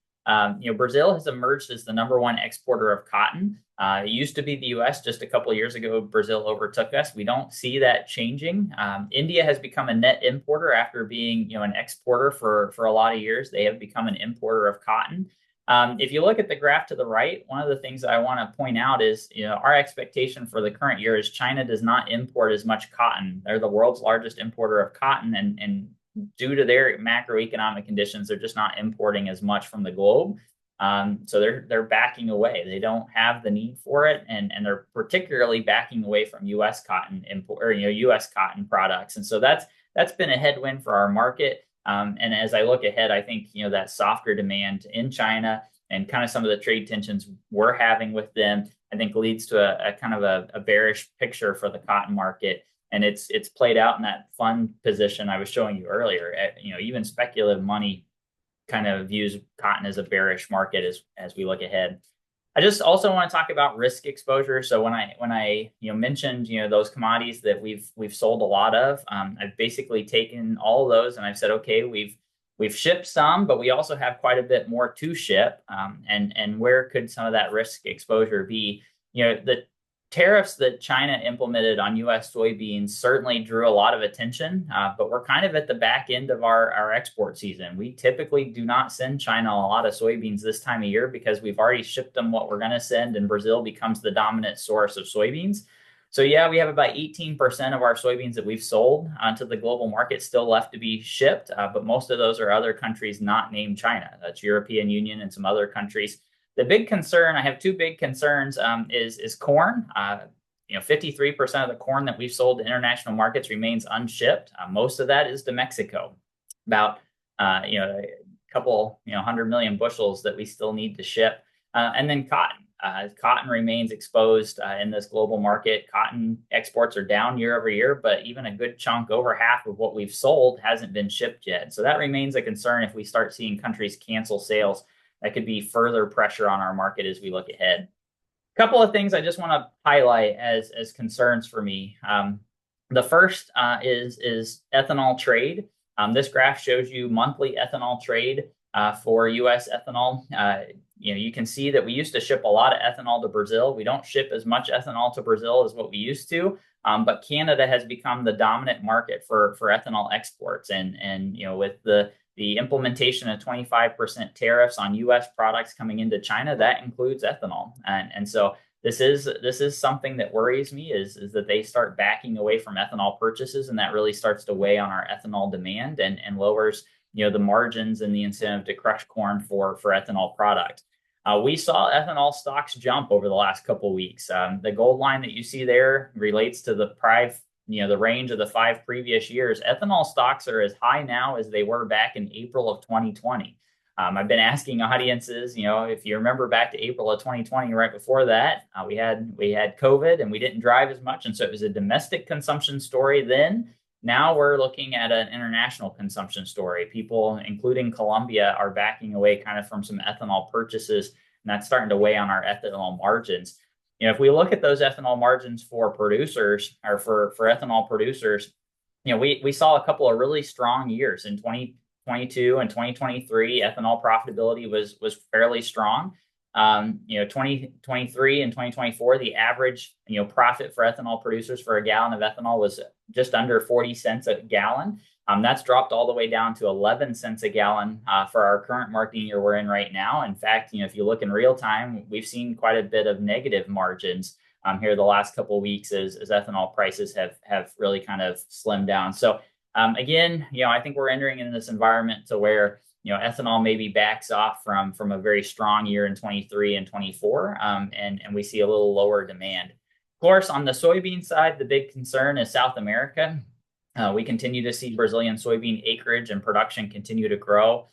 Brazil has emerged as the #1 exporter of cotton. It used to be the U.S. just a couple of years ago. Brazil overtook us. We don't see that changing. India has become a net importer after being, an exporter for a lot of years. They have become an importer of cotton. If you look at the graph to the right, one of the things that I want to point out is, our expectation for the current year is China does not import as much cotton. They're the world's largest importer of cotton, and due to their macroeconomic conditions, they're just not importing as much from the globe. So they're backing away. They don't have the need for it, and they're particularly backing away from U.S. cotton import, or U.S. cotton products. And so that's been a headwind for our market. And as I look ahead, I think that softer demand in China and kind of some of the trade tensions we're having with them, I think leads to a kind of a bearish picture for the cotton market. And it's played out in that fund position I was showing you earlier. Even speculative money kind of views cotton as a bearish market as we look ahead. I just also want to talk about risk exposure. So when I mentioned those commodities that we've sold a lot of, I've basically taken all of those and I've said, okay, we've shipped some, but we also have quite a bit more to ship. And where could some of that risk exposure be? The tariffs that China implemented on U.S. soybeans certainly drew a lot of attention, but we're kind of at the back end of our export season. We typically do not send China a lot of soybeans this time of year because we've already shipped them what we're going to send, and Brazil becomes the dominant source of soybeans. So yeah, we have about 18% of our soybeans that we've sold onto the global market still left to be shipped, but most of those are other countries not named China. That's European Union and some other countries. The big concern, I have two big concerns, is corn. 53% of the corn that we've sold to international markets remains unshipped. Most of that is to Mexico. About a couple 100 million bushels that we still need to ship. And then cotton. Cotton remains exposed in this global market. Cotton exports are down year over year, but even a good chunk, over half of what we've sold, hasn't been shipped yet. So that remains a concern if we start seeing countries cancel sales. That could be further pressure on our market as we look ahead. A couple of things I just want to highlight as concerns for me. The first is ethanol trade. This graph shows you monthly ethanol trade for U.S. ethanol. You can see that we used to ship a lot of ethanol to Brazil. We don't ship as much ethanol to Brazil as what we used to, but Canada has become the dominant market for ethanol exports. And with the implementation of 25% tariffs on U.S. products coming into China, that includes ethanol. And so this is something that worries me is that they start backing away from ethanol purchases, and that really starts to weigh on our ethanol demand and lowers the margins and the incentive to crush corn for ethanol product. We saw ethanol stocks jump over the last couple of weeks. The gold line that you see there relates to the range of the 5 previous years. Ethanol stocks are as high now as they were back in April of 2020. I've been asking audiences, if you remember back to April of 2020, right before that, we had COVID and we didn't drive as much. And so it was a domestic consumption story then. Now we're looking at an international consumption story. People, including Colombia, are backing away kind of from some ethanol purchases, and that's starting to weigh on our ethanol margins. If we look at those ethanol margins for producers or for ethanol producers, we saw a couple of really strong years in 2022 and 2023. Ethanol profitability was fairly strong. 2023 and 2024, the average profit for ethanol producers for a gallon of ethanol was just under 40 cents a gallon. That's dropped all the way down to 11 cents a gallon for our current marketing year we're in right now. In fact, if you look in real time, we've seen quite a bit of negative margins here the last couple of weeks as ethanol prices have really kind of slimmed down. So again, I think we're entering in this environment to where ethanol maybe backs off from a very strong year in 23 and 24, and we see a little lower demand. Of course, on the soybean side, the big concern is South America. We continue to see Brazilian soybean acreage and production continue to grow.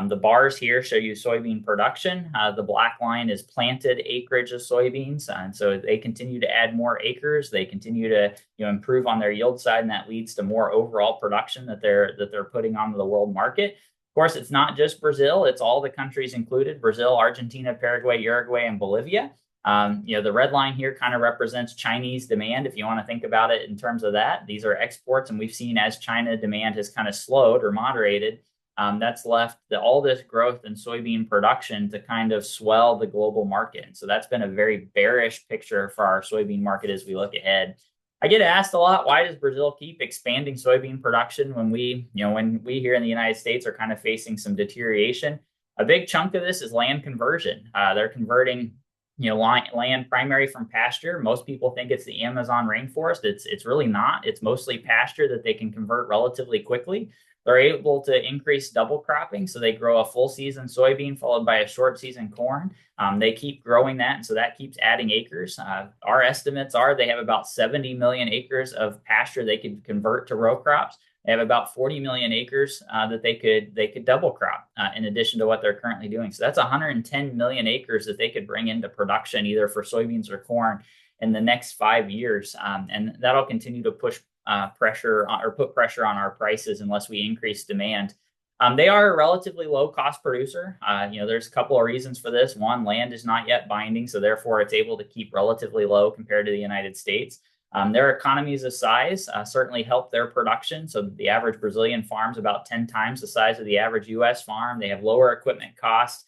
The bars here show you soybean production. The black line is planted acreage of soybeans, and so they continue to add more acres. They continue to improve on their yield side, and that leads to more overall production that they're putting onto the world market. Of course, it's not just Brazil; it's all the countries included: Brazil, Argentina, Paraguay, Uruguay, and Bolivia. The red line here kind of represents Chinese demand. If you want to think about it in terms of that, these are exports, and we've seen as China demand has kind of slowed or moderated, that's left all this growth in soybean production to kind of swell the global market. And so that's been a very bearish picture for our soybean market as we look ahead. I get asked a lot, why does Brazil keep expanding soybean production when we here in the United States are kind of facing some deterioration? A big chunk of this is land conversion. They're converting land primary from pasture. Most people think it's the Amazon rainforest. It's really not. It's mostly pasture that they can convert relatively quickly. They're able to increase double cropping, so they grow a full season soybean followed by a short season corn. They keep growing that, and so that keeps adding acres. Our estimates are they have about 70 million acres of pasture they could convert to row crops. They have about 40 million acres that they could double crop in addition to what they're currently doing. So that's 110 million acres that they could bring into production either for soybeans or corn in the next 5 years, and that'll continue to push pressure or put pressure on our prices unless we increase demand. They are a relatively low cost producer. There's a couple of reasons for this. One, land is not yet binding, so therefore it's able to keep relatively low compared to the United States. Their economies of size certainly help their production. So the average Brazilian farm is about 10 times the size of the average US farm. They have lower equipment costs.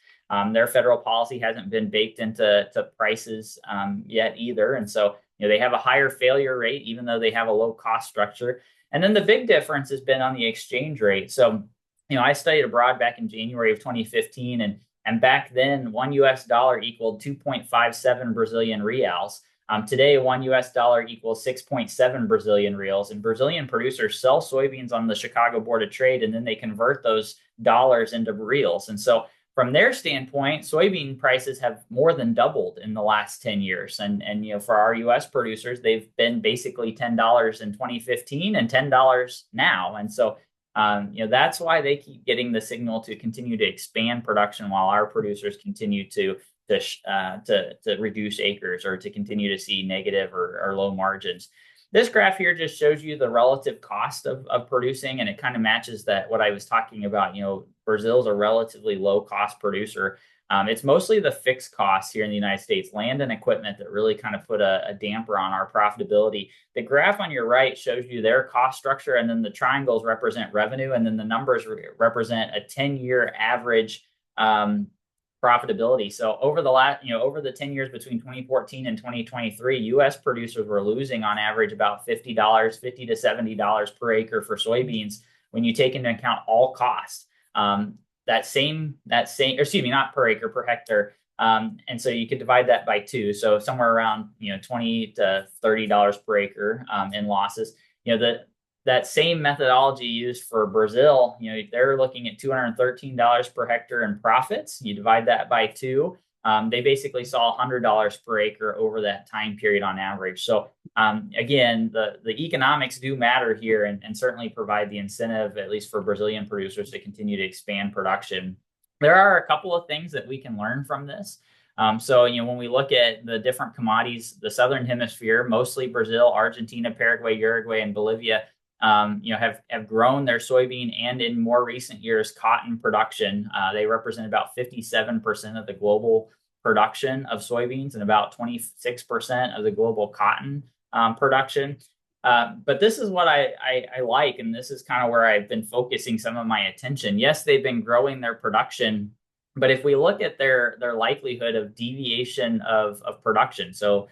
Their federal policy hasn't been baked into prices yet either. And so they have a higher failure rate, even though they have a low cost structure. And then the big difference has been on the exchange rate. So, I studied abroad back in January of 2015, and back then, $1 equaled 2.57 Brazilian reals. Today, $1 equals 6.7 Brazilian reals, and Brazilian producers sell soybeans on the Chicago Board of Trade, and then they convert those dollars into reals. And so from their standpoint, soybean prices have more than doubled in the last 10 years. And for our US producers, they've been basically $10 in 2015 and $10 now. And so that's why they keep getting the signal to continue to expand production while our producers continue to reduce acres or to continue to see negative or low margins. This graph here just shows you the relative cost of producing, and it kind of matches what I was talking about. Brazil's a relatively low cost producer. It's mostly the fixed costs here in the United States, land and equipment, that really kind of put a damper on our profitability. The graph on your right shows you their cost structure, and then the triangles represent revenue, and then the numbers represent a 10-year average profitability. So over the 10 years between 2014 and 2023, U.S. producers were losing on average about $50 to $70 per acre for soybeans when you take into account all costs. Not per acre, per hectare. And so you could divide that by 2. So somewhere around, $20 to $30 per acre in losses. That same methodology used for Brazil, they're looking at $213 per hectare in profits. You divide that by 2. They basically saw $100 per acre over that time period on average. So again, the economics do matter here and certainly provide the incentive, at least for Brazilian producers, to continue to expand production. There are a couple of things that we can learn from this. So when we look at the different commodities, the Southern Hemisphere, mostly Brazil, Argentina, Paraguay, Uruguay, and Bolivia, have grown their soybean and in more recent years cotton production. They represent about 57% of the global production of soybeans and about 26% of the global cotton production. But this is what I like, and this is kind of where I've been focusing some of my attention. Yes, they've been growing their production, but if we look at their likelihood of deviation of production, so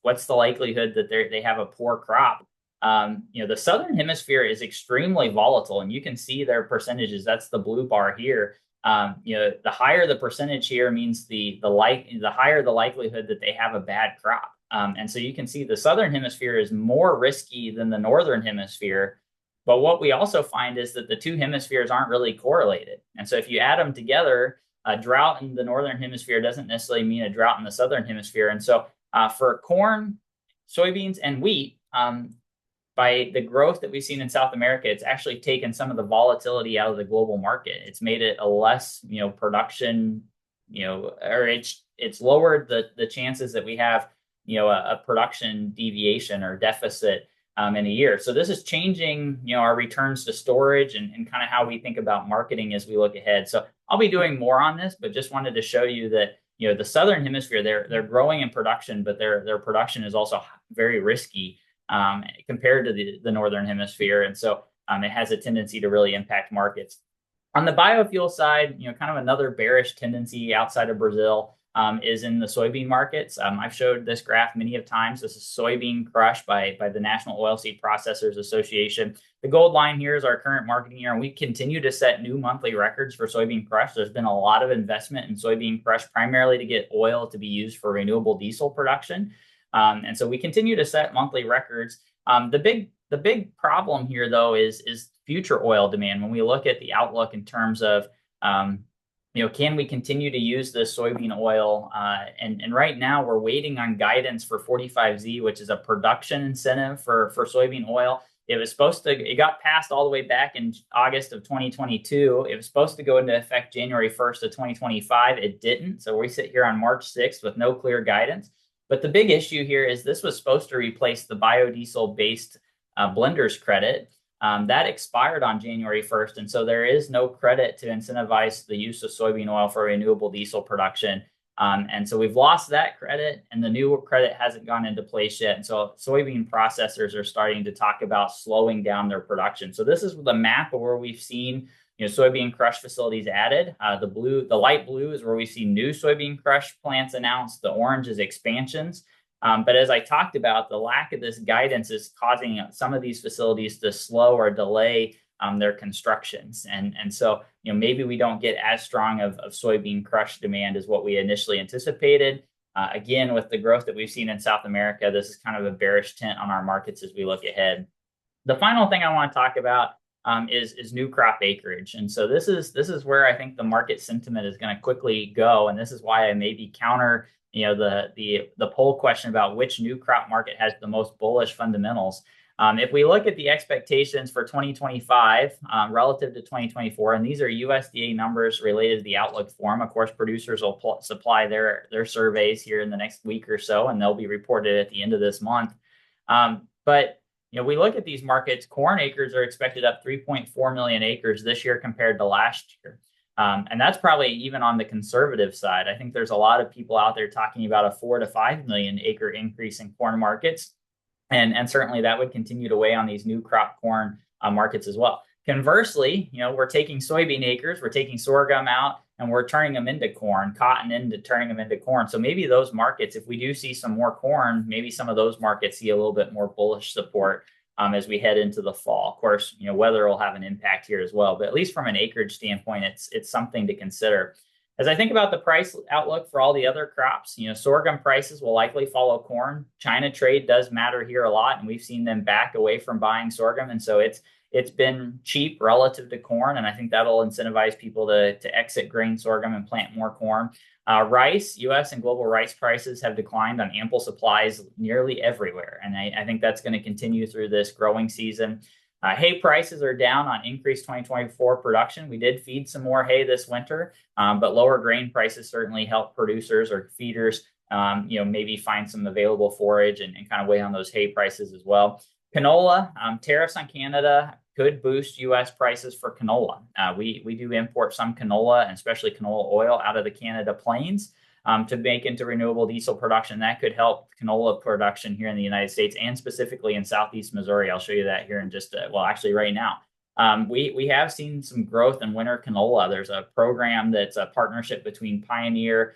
what's the likelihood that they have a poor crop? The southern hemisphere is extremely volatile, and you can see their percentages. That's the blue bar here. The higher the percentage here means the higher the likelihood that they have a bad crop. And so you can see the southern hemisphere is more risky than the northern hemisphere. But what we also find is that the two hemispheres aren't really correlated. And so if you add them together, a drought in the northern hemisphere doesn't necessarily mean a drought in the southern hemisphere. And so for corn, soybeans, and wheat, by the growth that we've seen in South America, it's actually taken some of the volatility out of the global market. It's made it a less, production, or it's lowered the chances that we have, a production deviation or deficit in a year. So this is changing, our returns to storage and kind of how we think about marketing as we look ahead. So I'll be doing more on this, but just wanted to show you that, the southern hemisphere, they're growing in production, but their production is also very risky compared to the northern hemisphere. And so it has a tendency to really impact markets. On the biofuel side, kind of another bearish tendency outside of Brazil is in the soybean markets. I've showed this graph many of times. This is soybean crush by the National Oilseed Processors Association. The gold line here is our current marketing year, and we continue to set new monthly records for soybean crush. There's been a lot of investment in soybean crush, primarily to get oil to be used for renewable diesel production. And so we continue to set monthly records. The big problem here, though, is future oil demand. When we look at the outlook in terms of, can we continue to use this soybean oil? And right now we're waiting on guidance for 45Z, which is a production incentive for soybean oil. It got passed all the way back in August of 2022. It was supposed to go into effect January 1st of 2025. It didn't. So we sit here on March 6th with no clear guidance. But the big issue here is this was supposed to replace the biodiesel-based blenders credit. That expired on January 1st. And so there is no credit to incentivize the use of soybean oil for renewable diesel production. And so we've lost that credit, and the new credit hasn't gone into place yet. And so soybean processors are starting to talk about slowing down their production. So this is the map of where we've seen soybean crush facilities added. The light blue is where we see new soybean crush plants announced. The orange is expansions. But as I talked about, the lack of this guidance is causing some of these facilities to slow or delay their constructions. And so, maybe we don't get as strong of soybean crush demand as what we initially anticipated. Again, with the growth that we've seen in South America, this is kind of a bearish tint on our markets as we look ahead. The final thing I want to talk about is new crop acreage. And so this is where I think the market sentiment is going to quickly go. And this is why I maybe counter the poll question about which new crop market has the most bullish fundamentals. If we look at the expectations for 2025 relative to 2024, and these are USDA numbers related to the Outlook Forum. Of course, producers will supply their surveys here in the next week or so, and they'll be reported at the end of this month. But we look at these markets. Corn acres are expected up 3.4 million acres this year compared to last year. And that's probably even on the conservative side. I think there's a lot of people out there talking about a 4 to 5 million acre increase in corn markets. And certainly that would continue to weigh on these new crop corn markets as well. Conversely, we're taking soybean acres, we're taking sorghum out, and we're turning them into corn, cotton into turning them into corn. So maybe those markets, if we do see some more corn, maybe some of those markets see a little bit more bullish support as we head into the fall. Of course, weather will have an impact here as well, but at least from an acreage standpoint, it's something to consider. As I think about the price outlook for all the other crops, sorghum prices will likely follow corn. China trade does matter here a lot, and we've seen them back away from buying sorghum. And so it's been cheap relative to corn, and I think that'll incentivize people to exit grain sorghum and plant more corn. Rice, U.S. and global rice prices have declined on ample supplies nearly everywhere, and I think that's going to continue through this growing season. Hay prices are down on increased 2024 production. We did feed some more hay this winter, but lower grain prices certainly help producers or feeders, maybe find some available forage and kind of weigh on those hay prices as well. Canola, tariffs on Canada could boost U.S. prices for canola. We do import some canola, and especially canola oil, out of the Canada plains to make into renewable diesel production. That could help canola production here in the United States and specifically in Southeast Missouri. I'll show you that here in just, actually right now. We have seen some growth in winter canola. There's a program that's a partnership between Pioneer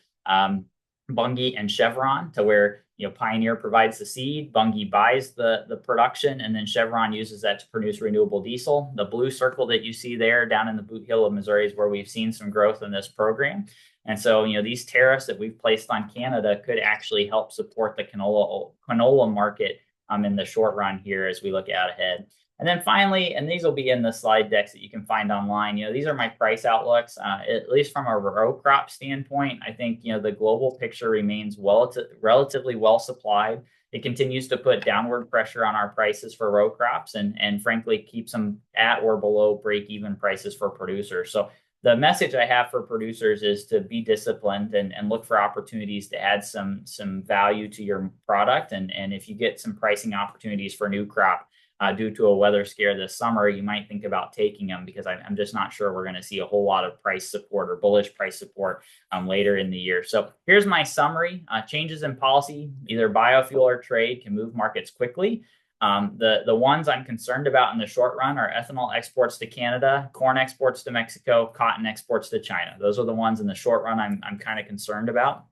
Bunge and Chevron, to where Pioneer provides the seed, Bunge buys the production, and then Chevron uses that to produce renewable diesel. The blue circle that you see there down in the Boot Hill of Missouri is where we've seen some growth in this program. And so, these tariffs that we've placed on Canada could actually help support the canola market in the short run here as we look out ahead. And then finally, and these will be in the slide decks that you can find online, these are my price outlooks, at least from a row crop standpoint. I think, the global picture remains relatively well supplied. It continues to put downward pressure on our prices for row crops and frankly, keeps them at or below break-even prices for producers. So the message I have for producers is to be disciplined and look for opportunities to add some value to your product. And if you get some pricing opportunities for new crop, due to a weather scare this summer, you might think about taking them, because I'm just not sure we're going to see a whole lot of price support or bullish price support later in the year. So here's my summary. Changes in policy, either biofuel or trade, can move markets quickly. The ones I'm concerned about in the short run are ethanol exports to Canada, corn exports to Mexico, cotton exports to China. Those are the ones in the short run I'm kind of concerned about.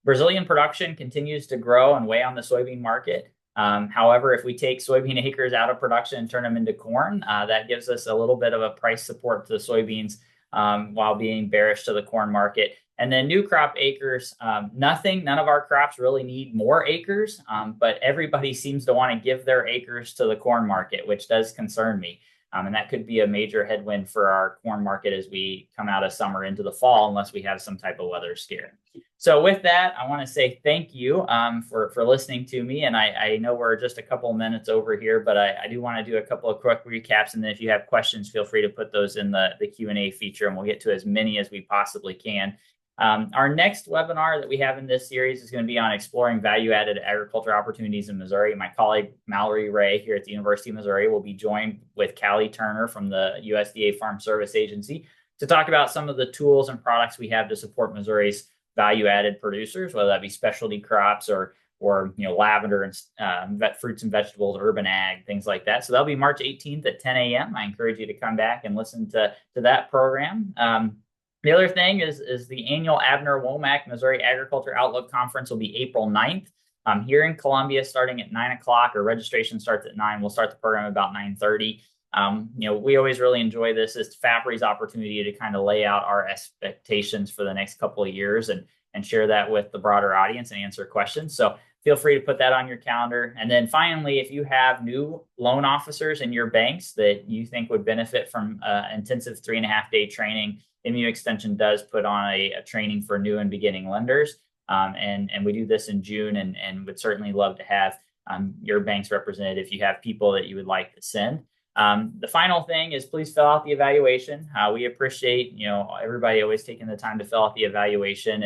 Brazilian production continues to grow and weigh on the soybean market. However, if we take soybean acres out of production and turn them into corn, that gives us a little bit of a price support to the soybeans while being bearish to the corn market. And then new crop acres, none of our crops really need more acres, but everybody seems to want to give their acres to the corn market, which does concern me. And that could be a major headwind for our corn market as we come out of summer into the fall, unless we have some type of weather scare. So with that, I want to say thank you for listening to me. And I know we're just a couple of minutes over here, but I do want to do a couple of quick recaps. And then if you have questions, feel free to put those in the Q&A feature, and we'll get to as many as we possibly can. Our next webinar that we have in this series is going to be on exploring value-added agriculture opportunities in Missouri. My colleague Mallory Ray here at the University of Missouri will be joined with Callie Turner from the USDA Farm Service Agency to talk about some of the tools and products we have to support Missouri's value-added producers, whether that be specialty crops or lavender and fruits and vegetables, urban ag, things like that. So that'll be March 18th at 10 a.m. I encourage you to come back and listen to that program. The other thing is the annual Abner Womack Missouri Agriculture Outlook Conference will be April 9th here in Columbia, starting at 9 o'clock. Or registration starts at 9. We'll start the program about 9:30. We always really enjoy this. It's FAPRI's opportunity to kind of lay out our expectations for the next couple of years and share that with the broader audience and answer questions. So feel free to put that on your calendar. And then finally, if you have new loan officers in your banks that you think would benefit from intensive 3.5-day training, MU Extension does put on a training for new and beginning lenders. And we do this in June and would certainly love to have your banks represented if you have people that you would like to send. The final thing is please fill out the evaluation. We appreciate, everybody always taking the time to fill out the evaluation.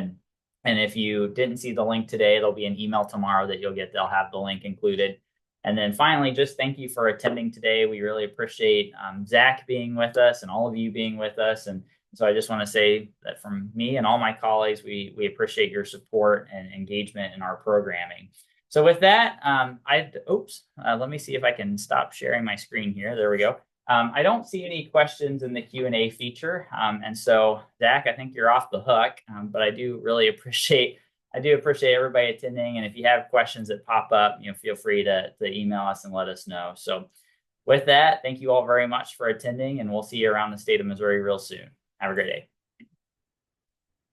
And if you didn't see the link today, there'll be an email tomorrow that you'll get. They'll have the link included. And then finally, just thank you for attending today. We really appreciate Zach being with us and all of you being with us. And so I just want to say that from me and all my colleagues, we appreciate your support and engagement in our programming. So with that, let me see if I can stop sharing my screen here. There we go. I don't see any questions in the Q&A feature. And so, Zach, I think you're off the hook, but I do really appreciate everybody attending. And if you have questions that pop up, feel free to email us and let us know. So with that, thank you all very much for attending, and we'll see you around the state of Missouri real soon. Have a great day.